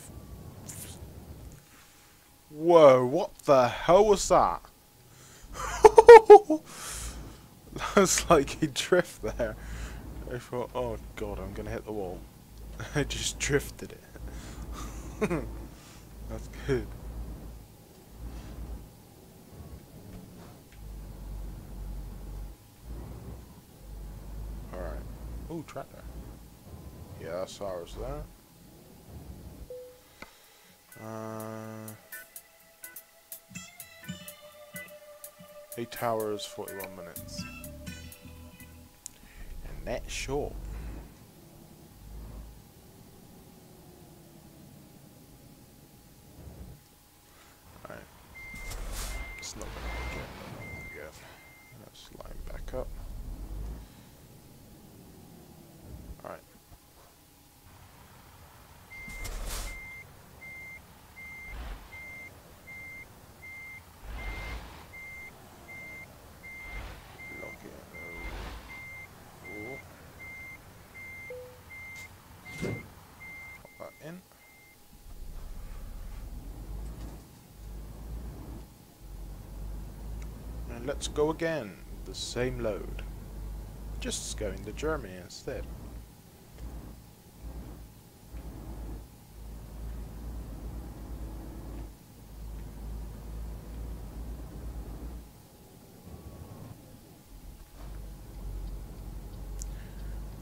S1: Whoa, what the hell was that? That was like a drift there. I thought, oh god, I'm gonna hit the wall. I just drifted it. That's good. Alright. Ooh, tractor. Yeah, that's ours there. 8 hours, 41 minutes. And that's short. Alright. It's not gonna make it again. Let's line back up. Alright. Log in. Pop that in. And let's go again. The same load. Just going to Germany instead.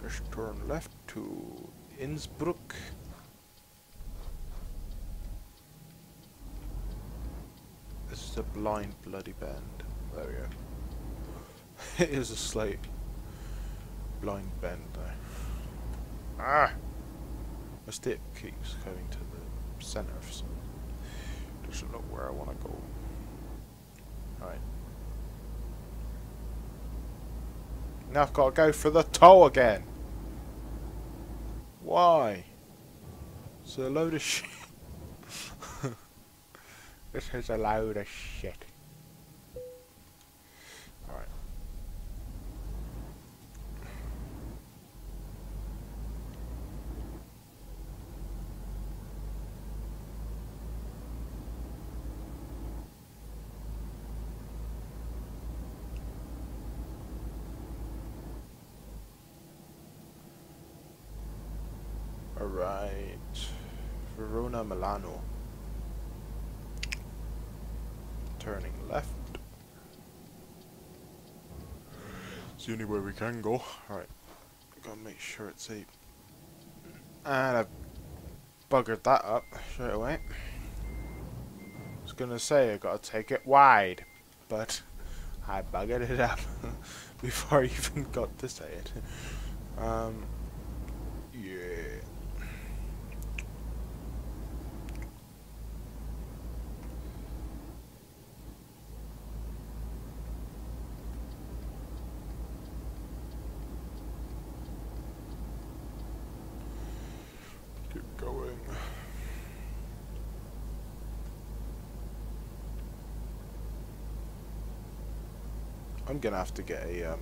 S1: Let's turn left to Innsbruck. This is a blind bloody bend. There we go. It is a slight blind bend there. Ah! My stick keeps going to the center, so it doesn't look where I want to go. Alright. Now I've got to go for the toll again. Why? It's a load of shit. This is a load of shit. Alright. Alright. Verona, Milano. Turning left. It's the only way we can go. Alright. Gotta make sure it's a... And I've buggered that up straight away. I was gonna say I gotta take it wide, but I buggered it up before I even got to say it. Yeah. Keep going. I'm gonna have to get a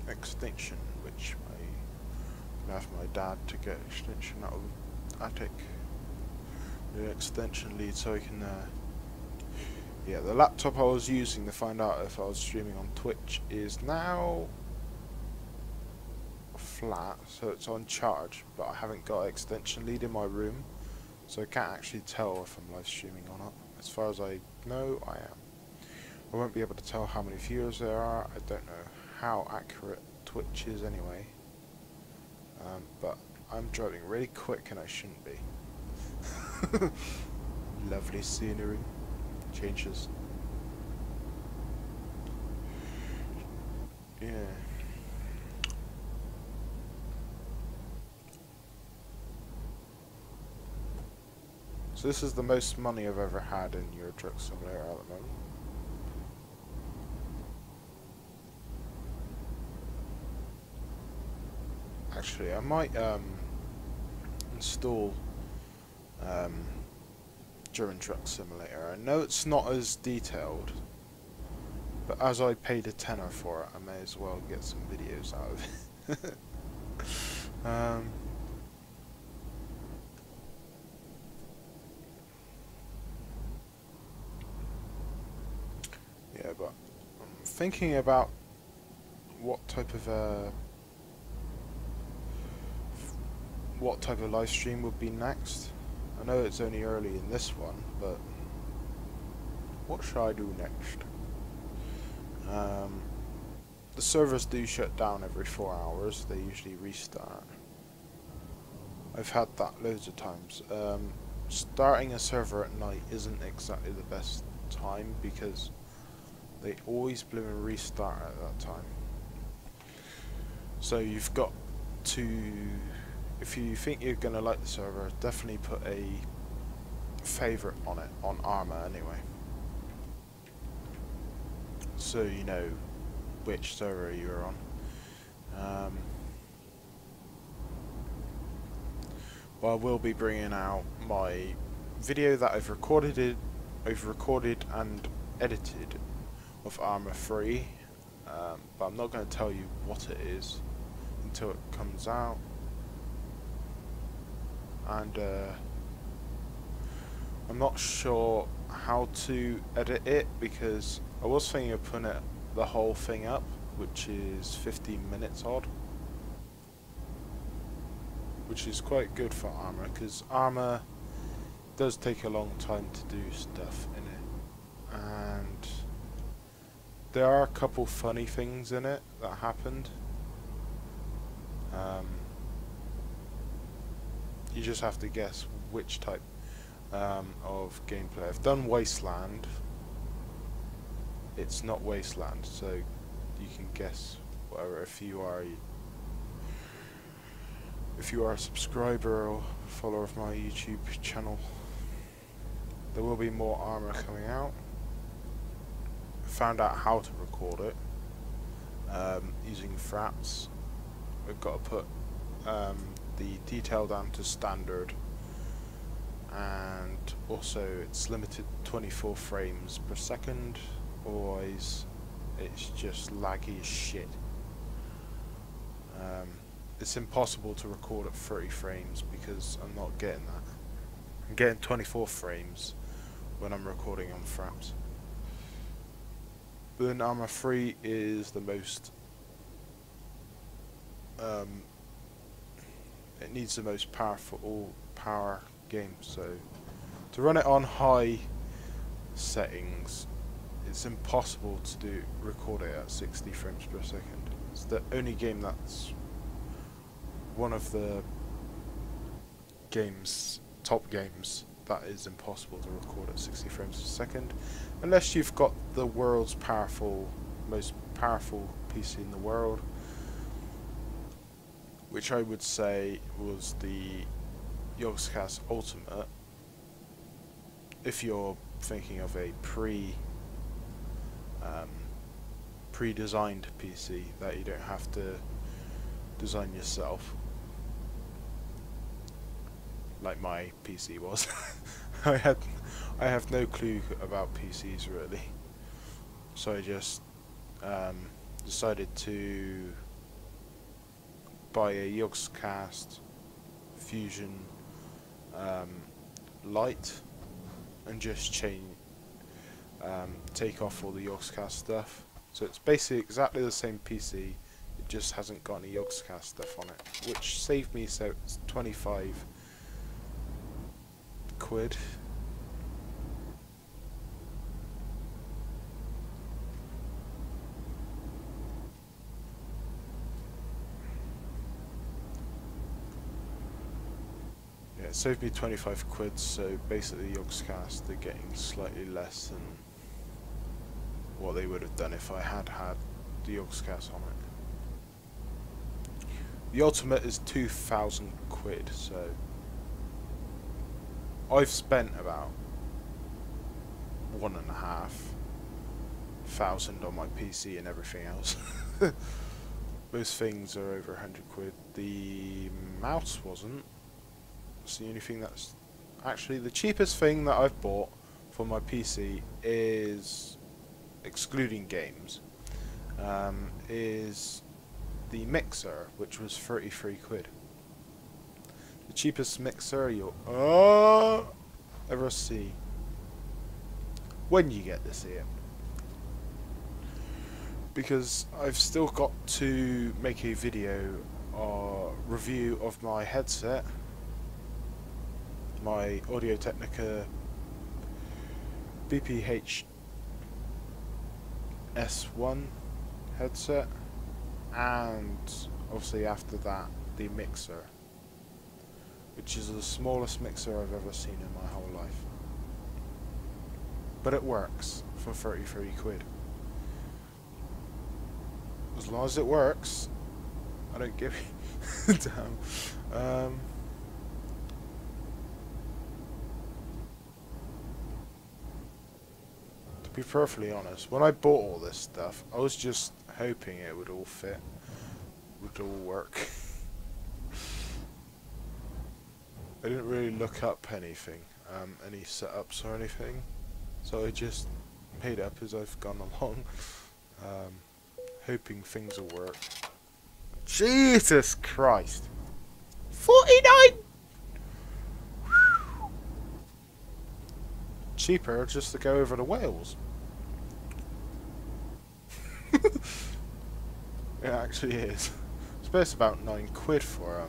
S1: extension, which I'm gonna have my dad to get extension out of attic. The extension lead, so I can. Yeah, the laptop I was using to find out if I was streaming on Twitch is now flat, so it's on charge, but I haven't got an extension lead in my room, so I can't actually tell if I'm live streaming or not. As far as I know, I am. I won't be able to tell how many viewers there are. I don't know how accurate Twitch is anyway, but I'm driving really quick and I shouldn't be. Lovely scenery. Changes. Yeah. So this is the most money I've ever had in Euro Truck Simulator at the moment. Actually, I might install German Truck Simulator. I know it's not as detailed, but as I paid a tenner for it, I may as well get some videos out of it. Yeah, but I'm thinking about what type of live stream would be next. I know it's only early in this one, but what should I do next? The servers do shut down every 4 hours. They usually restart. I've had that loads of times. Starting a server at night isn't exactly the best time because They always blew and restart at that time. So you've got to, if you think you're going to like the server, definitely put a favourite on it, on Arma anyway. So you know which server you're on. Well, I will be bringing out my video that I've recorded and edited of Arma 3, but I'm not going to tell you what it is until it comes out. And I'm not sure how to edit it, because I was thinking of putting the whole thing up, which is 15 minutes odd, which is quite good for Arma, because Arma does take a long time to do stuff in it, and there are a couple funny things in it that happened. You just have to guess which type of gameplay. I've done Wasteland. It's not Wasteland, so you can guess whatever. If you are a subscriber or follower of my YouTube channel, there will be more Arma coming out. Found out how to record it using fraps. We've got to put the detail down to standard, and also it's limited to 24 frames per second, otherwise it's just laggy as shit. It's impossible to record at 30 frames because I'm not getting that. I'm getting 24 frames when I'm recording on fraps. But then Arma 3 is the most it needs the most power game, so to run it on high settings, it's impossible to record it at 60 frames per second. It's the only game that's one of the top games that is impossible to record at 60 frames per second, unless you've got the world's most powerful PC in the world, which I would say was the Yogscast Ultimate, if you're thinking of a pre-designed PC that you don't have to design yourself, like my PC was. I have no clue about PCs really, so I just decided to buy a Yogscast Fusion Lite and just take off all the Yogscast stuff. So it's basically exactly the same PC, it just hasn't got any Yogscast stuff on it, which saved me, so it's 25 quid. Yeah, it saved me 25 quid, so basically Yogscast are getting slightly less than what they would have done if I had the Yogscast on it. The Ultimate is 2,000 quid, so I've spent about 1,500 on my PC and everything else. Most things are over 100 quid. The mouse wasn't. It's the only thing that's actually the cheapest thing that I've bought for my PC is, excluding games, is the mixer, which was 33 quid. The cheapest mixer you'll ever see, when you get to see it. Because I've still got to make a video review of my headset, my Audio-Technica BPH S1 headset, and obviously after that the mixer, which is the smallest mixer I've ever seen in my whole life. But it works for 33 quid. As long as it works, I don't give a damn. To be perfectly honest, when I bought all this stuff, I was just hoping it would all fit, would all work. I didn't really look up anything, any setups or anything, so I just made up as I've gone along, hoping things will work. Jesus Christ! 49! Cheaper just to go over to Wales. It actually is. I suppose about £9 for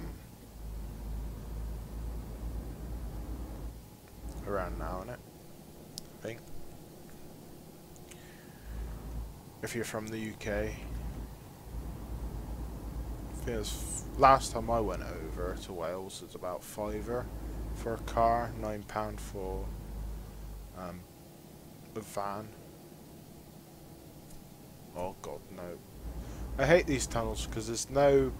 S1: around now, isn't it? I think. If you're from the UK. Last time I went over to Wales, it was about £5 for a car, £9 for a van. Oh god, no. I hate these tunnels because there's no,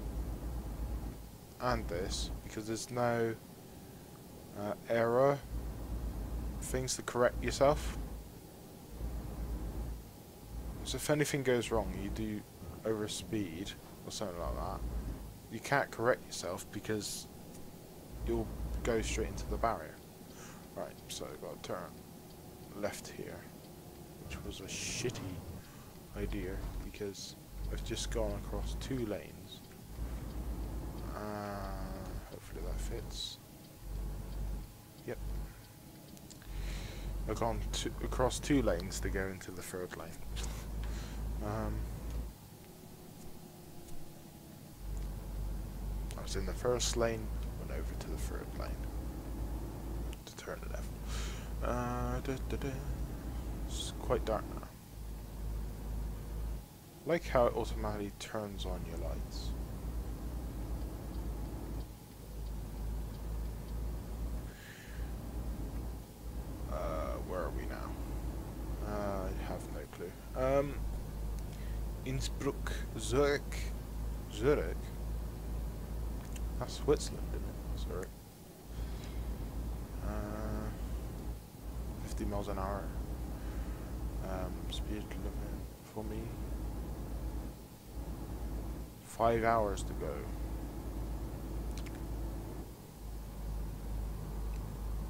S1: and this, because there's no error things to correct yourself. So if anything goes wrong, you do overspeed or something like that, you can't correct yourself because you'll go straight into the barrier. Right, so I've got to turn left here, which was a shitty idea because I've just gone across 2 lanes. Hopefully that fits. Yep. I've gone across 2 lanes to go into the 3rd lane. I was in the 1st lane, went over to the 3rd lane to turn left. It's quite dark now. I like how it automatically turns on your lights. Where are we now? I have no clue. Innsbruck, Zurich. Zurich? That's Switzerland, isn't it? Zurich. 50 miles an hour. Speed limit for me. 5 hours to go.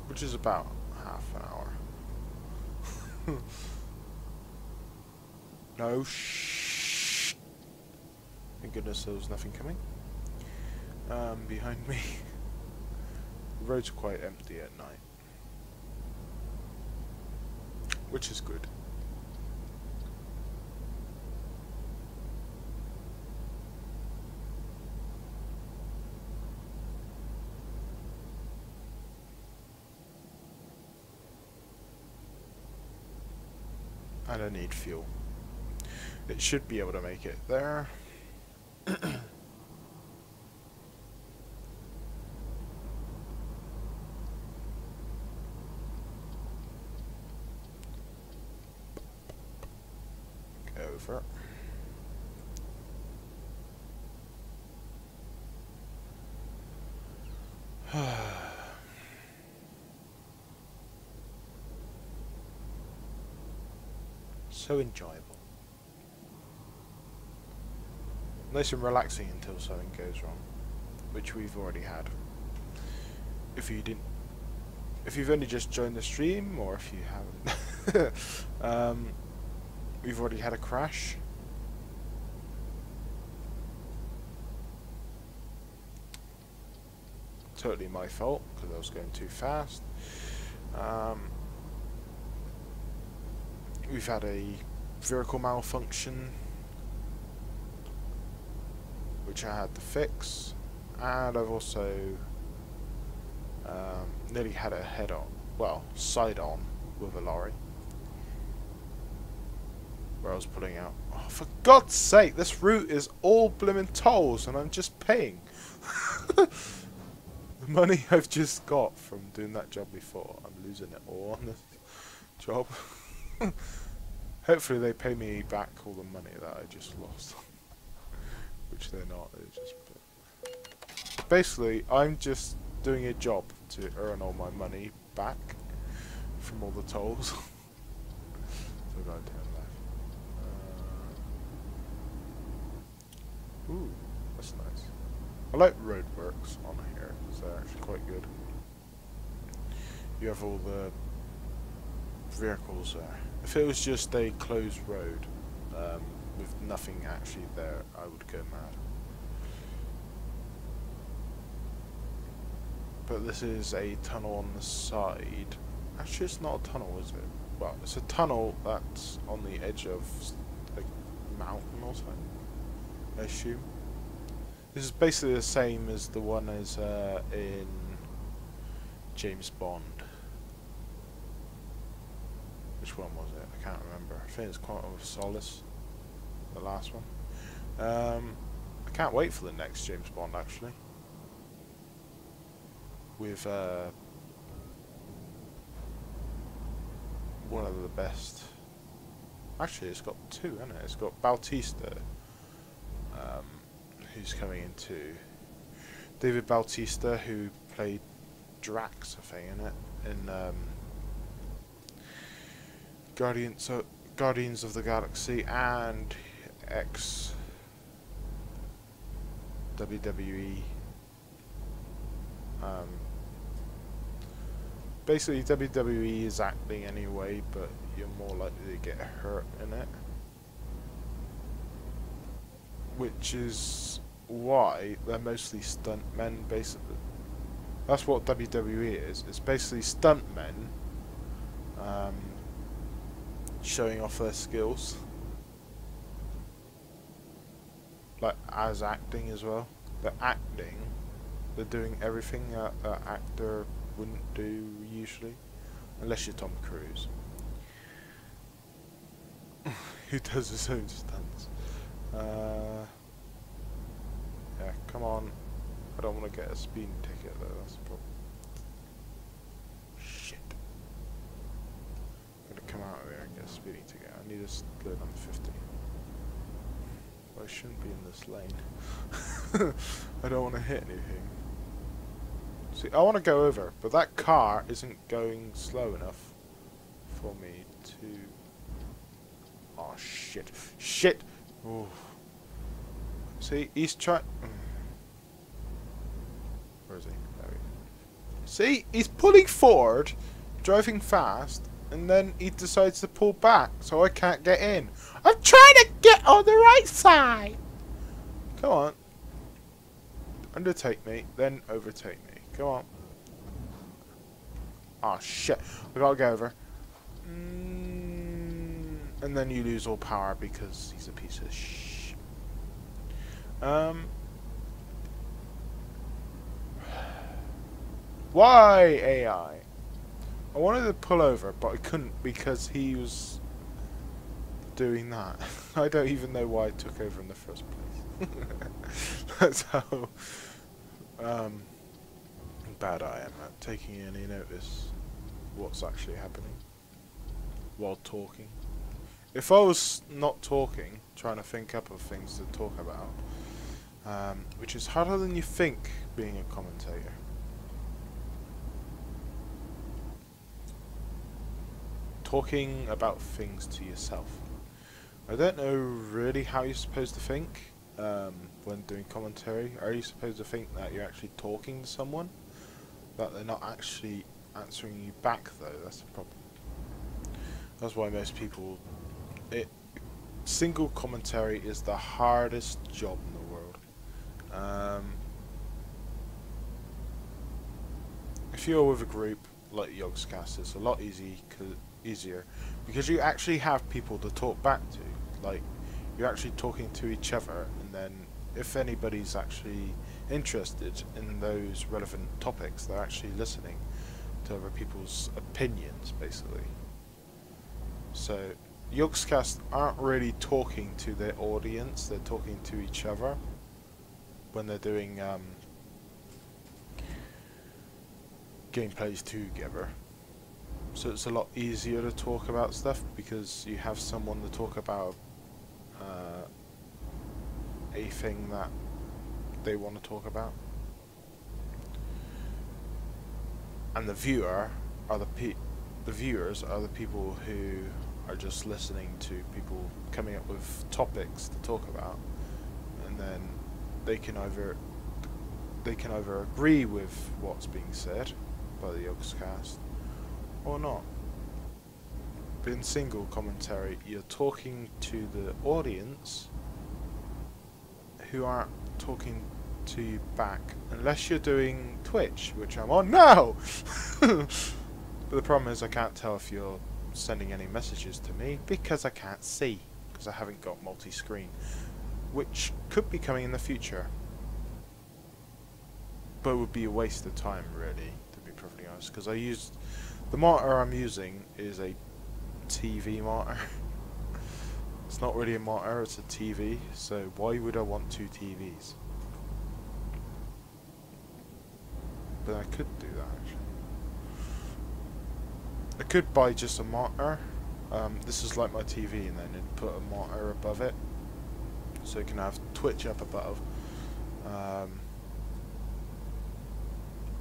S1: Which is about half an hour. No, shh. Thank goodness there was nothing coming. Behind me. The roads are quite empty at night. Which is good. And I need fuel. It should be able to make it there. Over. So enjoyable. Nice and relaxing until something goes wrong, which we've already had. If you've only just joined the stream, or if you haven't, we've already had a crash. Totally my fault because I was going too fast. We've had a vehicle malfunction, which I had to fix, and I've also nearly had a head-on, well, side-on with a lorry, where I was pulling out. Oh, for God's sake, this route is all blimmin' tolls, and I'm just paying. The money I've just got from doing that job before, I'm losing it all on this job. Hopefully they pay me back all the money that I just lost. which they're not. They're just basically, I'm just doing a job to earn all my money back from all the tolls. So I gotta turn left. Ooh, that's nice. I like roadworks on here, because they're actually quite good. You have all the vehicles there. If it was just a closed road with nothing actually there, I would go mad. But this is a tunnel on the side. Actually, it's not a tunnel, is it? Well, it's a tunnel that's on the edge of a mountain or something, I assume. This is basically the same as the one as in James Bond. Which one was it? I can't remember. I think it's Quantum of Solace, the last one. I can't wait for the next James Bond, actually. With one of the best. Actually, it's got two, hasn't it? It's got Bautista, who's coming into David Bautista, who played Drax, I think, in it, in Guardians of the Galaxy, and ex WWE. Basically, WWE is acting anyway, but you're more likely to get hurt in it. Which is why they're mostly stuntmen, basically. That's what WWE is. It's basically stuntmen showing off their skills. Like, as acting as well. They're acting. They're doing everything that an actor wouldn't do usually. Unless you're Tom Cruise. Who does his own stunts. Yeah, come on. I don't want to get a speeding ticket though, that's the problem. Shit. I'm gonna come out of here and get a speeding ticket. I need a slow down 50. Well, I shouldn't be in this lane. I don't want to hit anything. See, I want to go over, but that car isn't going slow enough for me to... Oh, shit. Shit! Ooh. See, he's trying... Where is he? There he is. See, he's pulling forward, driving fast, and then he decides to pull back, so I can't get in. I'm trying to get on the right side! Come on. Undertake me, then overtake me. Come on. Oh shit. I gotta go over. And then you lose all power because he's a piece of shit. Why AI? I wanted to pull over, but I couldn't because he was doing that. I don't even know why I took over in the first place. That's how bad I am at taking any notice what's actually happening while talking. If I was not talking, trying to think up of things to talk about, which is harder than you think being a commentator. Talking about things to yourself. I don't know really how you're supposed to think when doing commentary. Are you supposed to think that you're actually talking to someone? That they're not actually answering you back though, that's the problem. That's why most people... Single commentary is the hardest job in the world. If you're with a group like Yogscast, it's a lot easier because you actually have people to talk back to. Like, you're actually talking to each other, and then if anybody's actually interested in those relevant topics, they're actually listening to other people's opinions, basically. So Yogscast aren't really talking to their audience, they're talking to each other when they're doing gameplays together. So it's a lot easier to talk about stuff because you have someone to talk about a thing that they want to talk about. And the viewers are the people who are just listening to people coming up with topics to talk about, and then they can either agree with what's being said by the Yogscast or not. But in single commentary, you're talking to the audience who aren't talking to you back, unless you're doing Twitch, which I'm on now. But the problem is I can't tell if you're sending any messages to me because I can't see, because I haven't got multi-screen, which could be coming in the future, but it would be a waste of time, really, to be perfectly honest, because the monitor I'm using is a TV monitor. It's not really a monitor, it's a TV, so why would I want two TVs? But I could do that, actually. I could buy just a monitor. This is like my TV, and then I'd put a monitor above it, so you can have Twitch up above.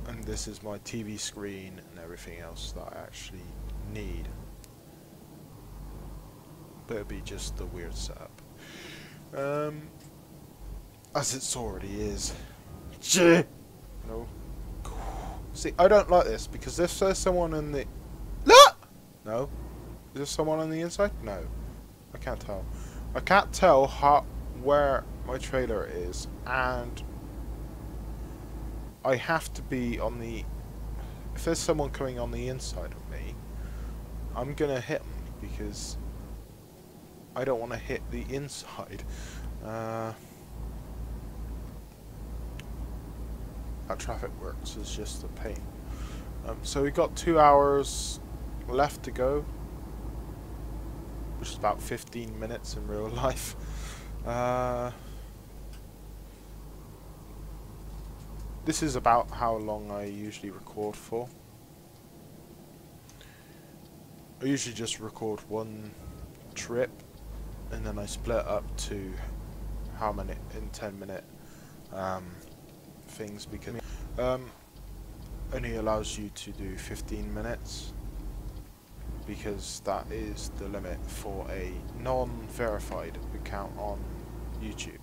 S1: And this is my TV screen and everything else that I actually need. But it'd be just a weird setup. As it already is. No. See, I don't like this, because if there's someone in the... No. Is there someone on the inside? No. I can't tell. I can't tell where my trailer is, and I have to be on the... If there's someone coming on the inside of me, I'm gonna hit them, because I don't want to hit the inside. How traffic works is just a pain. So we got 2 hours left to go, which is about 15 minutes in real life. This is about how long I usually record for. I usually just record one trip, and then I split up to how many in 10-minute things, because only allows you to do 15 minutes, because that is the limit for a non-verified account on YouTube.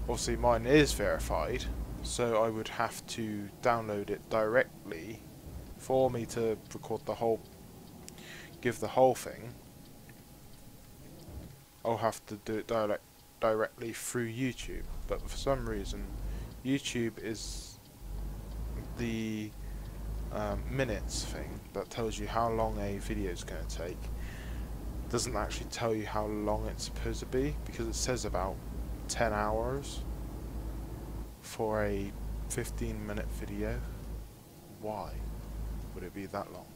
S1: Obviously mine is verified, so I would have to download it directly for me to record the whole, give the whole thing. I'll have to do it directly through YouTube, but for some reason YouTube is the minutes thing that tells you how long a video is going to take. It doesn't actually tell you how long it's supposed to be, because it says about 10 hours for a 15-minute video. Why would it be that long?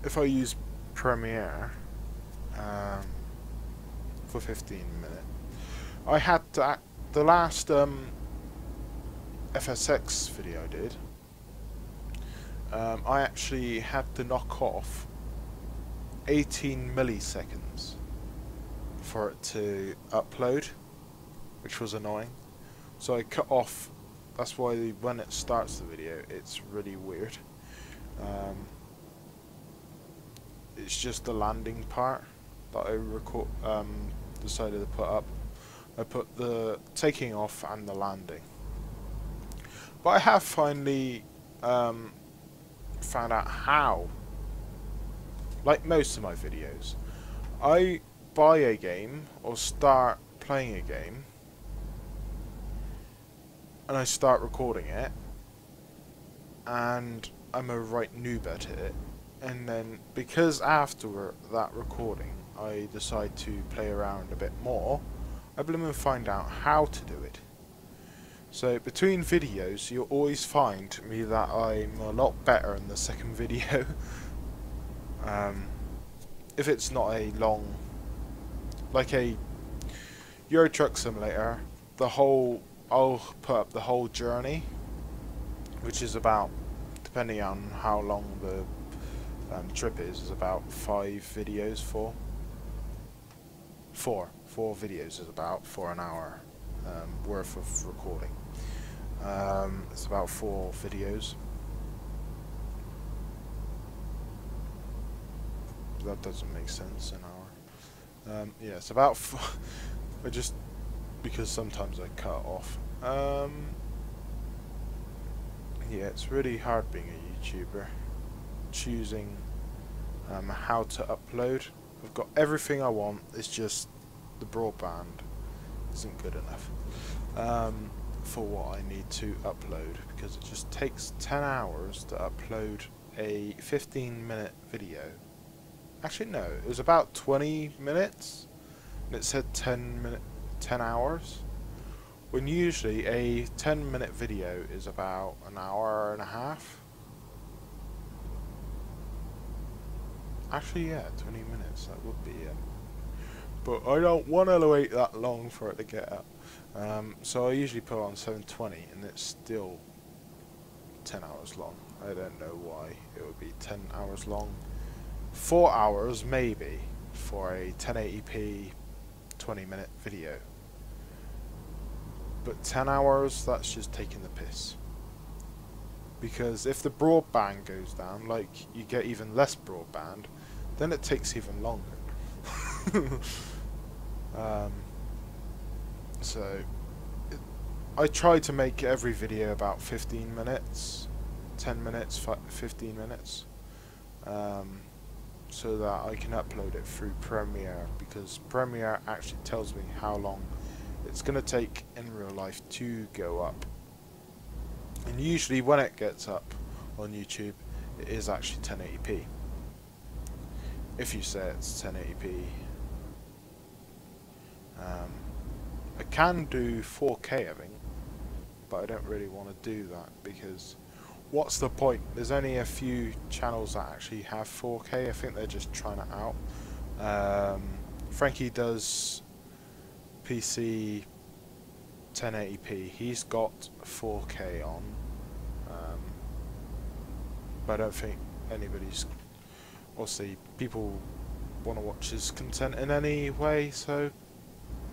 S1: If I use Premiere for 15 minutes, I had to the last FSX video I did, I actually had to knock off 18 milliseconds for it to upload, which was annoying. So I cut off. That's why when it starts the video, it's really weird. It's just the landing part that I decided to put up. I put the taking off and the landing. But I have finally found out how. Like most of my videos, I buy a game or start playing a game, and I start recording it, and I'm a right noob at it, and then because after that recording I decide to play around a bit more, I blooming find out how to do it. So between videos you'll always find me that I'm a lot better in the second video. If it's not a long, like a Euro Truck Simulator, I'll put up the whole journey, which is about, depending on how long the trip is about 5 videos, four 4 videos is about for an hour worth of recording. It's about 4 videos. That doesn't make sense, an hour. Yeah, it's about I just, because sometimes I cut off. Yeah, it's really hard being a YouTuber, choosing how to upload. I've got everything I want, it's just the broadband isn't good enough for what I need to upload, because it just takes 10 hours to upload a 15-minute video. Actually no, it was about 20 minutes and it said 10 hours, when usually a 10-minute video is about an hour and a half. Actually, yeah, 20 minutes, that would be it. But I don't want to wait that long for it to get up. So I usually put on 720 and it's still 10 hours long. I don't know why it would be 10 hours long. 4 hours maybe for a 1080p 20-minute video. But 10 hours, that's just taking the piss. Because if the broadband goes down, like you get even less broadband, then it takes even longer. So I try to make every video about 15 minutes, 10 minutes, 15 minutes, so that I can upload it through Premiere, because Premiere actually tells me how long it's going to take in real life to go up. And usually when it gets up on YouTube, it is actually 1080p. If you say it's 1080p. I can do 4K, I think, but I don't really want to do that, because what's the point? There's only a few channels that actually have 4K. I think they're just trying it out. Frankie does PC 1080p. He's got 4K on, but I don't think anybody's, obviously people want to watch his content in any way, so,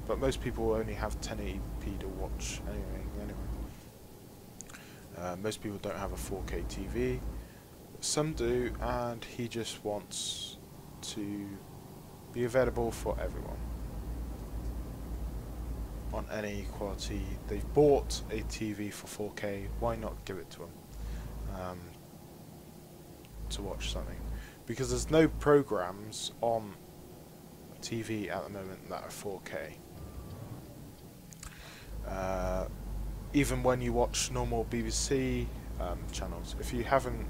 S1: but most people only have 1080p to watch anyway. Most people don't have a 4K TV, some do, and he just wants to be available for everyone on any quality. They've bought a TV for 4K, why not give it to them to watch something? Because there's no programs on TV at the moment that are 4K. Even when you watch normal BBC channels, if you haven't,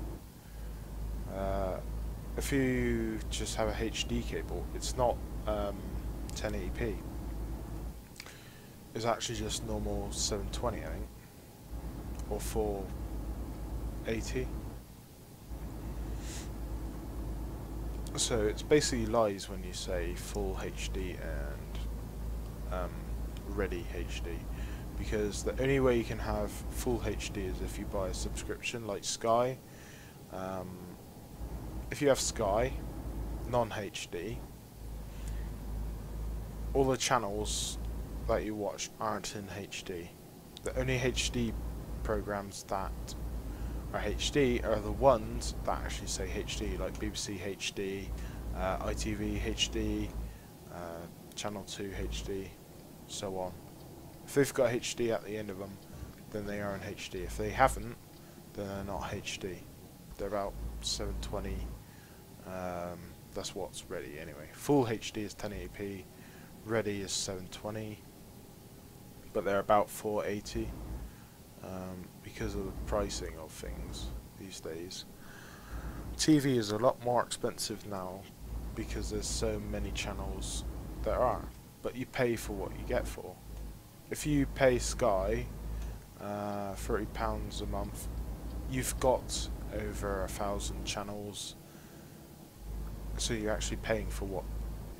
S1: if you just have a HD cable, it's not 1080p. It's actually just normal 720, I think, or 480. So it's basically lies when you say full HD and ready HD, because the only way you can have full HD is if you buy a subscription like Sky. If you have Sky non-HD, all the channels that you watch aren't in HD. The only HD programs that are HD are the ones that actually say HD, like BBC HD, ITV HD, Channel 2 HD, so on. If they've got HD at the end of them, then they are in HD. If they haven't, then they're not HD. They're about 720. That's what's ready anyway. Full HD is 1080p, ready is 720, but they're about 480 because of the pricing of things these days. TV is a lot more expensive now because there's so many channels there are, but you pay for what you get for. If you pay Sky £30 a month, you've got over 1,000 channels, so you're actually paying for what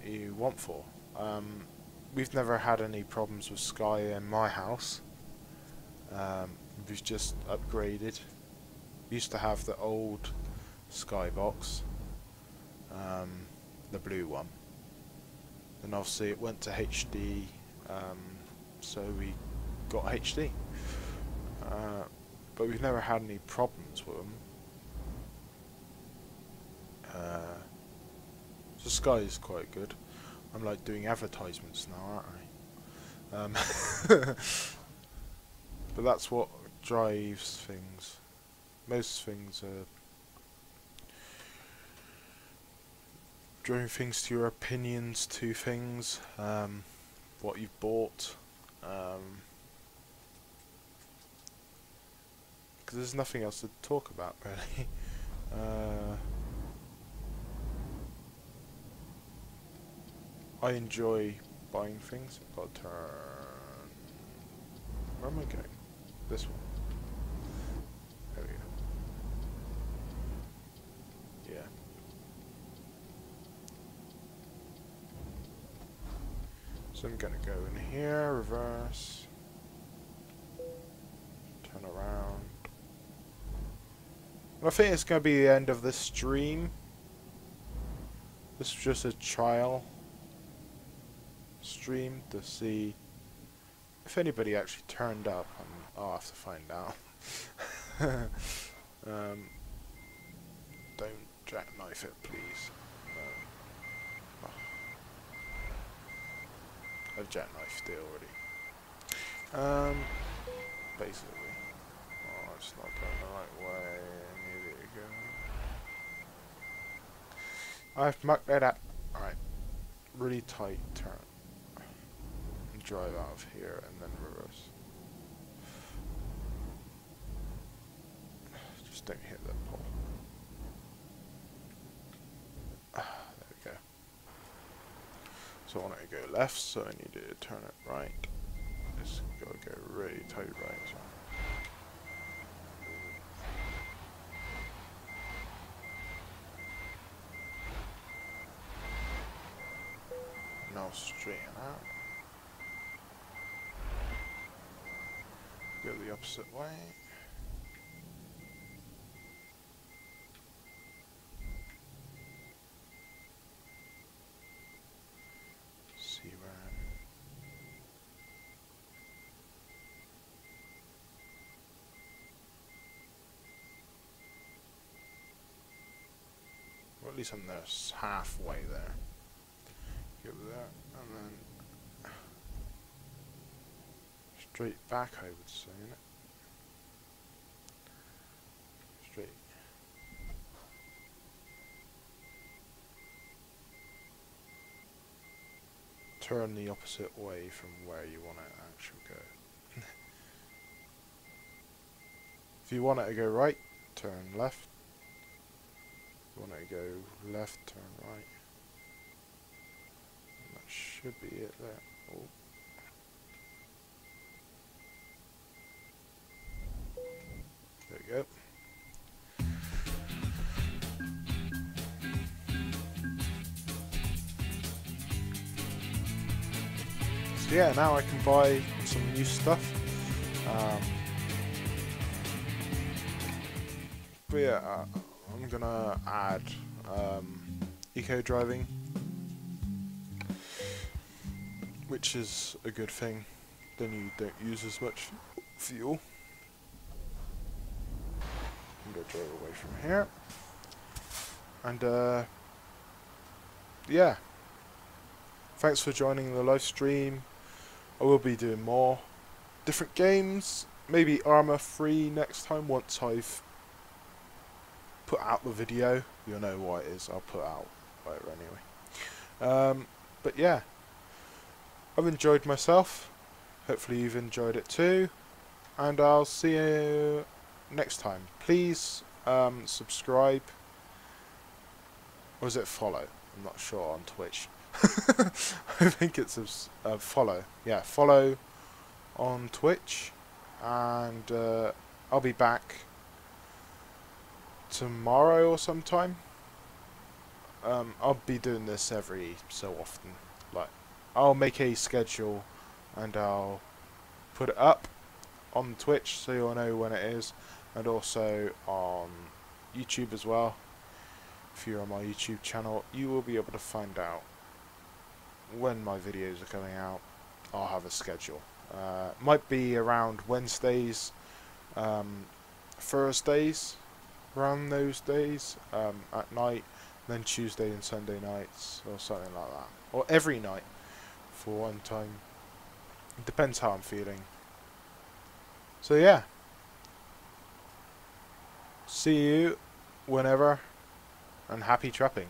S1: you want for. We've never had any problems with Sky in my house. We've just upgraded. We used to have the old Sky box, the blue one, and obviously it went to HD, so we got HD. But we've never had any problems with them. So Sky is quite good. I'm like doing advertisements now, aren't I? But that's what drives things. Most things are driving things to your opinions, to things, what you've bought. Because there's nothing else to talk about, really. I enjoy buying things. I've got to turn... Where am I going? This one. There we go. Yeah. So I'm going to go in here, reverse, turn around. I think it's going to be the end of this stream. This is just a trial stream to see if anybody actually turned up. I'll have to find out. Don't jackknife it, please. No. Oh. I've jackknifed it already. Basically. Oh, it's not going the right way. I need it to go. I've mucked that up. Alright. Really tight turn. And drive out of here and then reverse. Just don't hit that pole. There we go. So I want it to go left, so I need to turn it right. It's got to go really tight right as well. Now straighten out. Go the opposite way. See where well, at least I'm there halfway there. Go there and then straight back, I would say, innit? Straight. Turn the opposite way from where you want it to actually go. If you want it to go right, turn left. If you want it to go left, turn right. And that should be it there. Oh. There we go. So yeah, now I can buy some new stuff. But yeah, I'm gonna add eco driving, which is a good thing. Then you don't use as much fuel. I'm gonna drive away from here. And yeah, thanks for joining the live stream. I will be doing more different games, maybe Armour 3 next time once I've put out the video. You'll know what it is. I'll put out later anyway. But yeah, I've enjoyed myself. Hopefully you've enjoyed it too, and I'll see you next time. Please subscribe, or is it follow? I'm not sure on Twitch. I think it's a follow. Yeah, follow on Twitch, and I'll be back tomorrow or sometime. I'll be doing this every so often. Like, I'll make a schedule and I'll put it up on Twitch so you'll know when it is, and also on YouTube as well. If you're on my YouTube channel, you will be able to find out when my videos are coming out, I'll have a schedule. Might be around Wednesdays, Thursdays, around those days, at night, then Tuesday and Sunday nights, or something like that. Or every night, for one time. It depends how I'm feeling. So yeah. See you whenever, and happy trapping.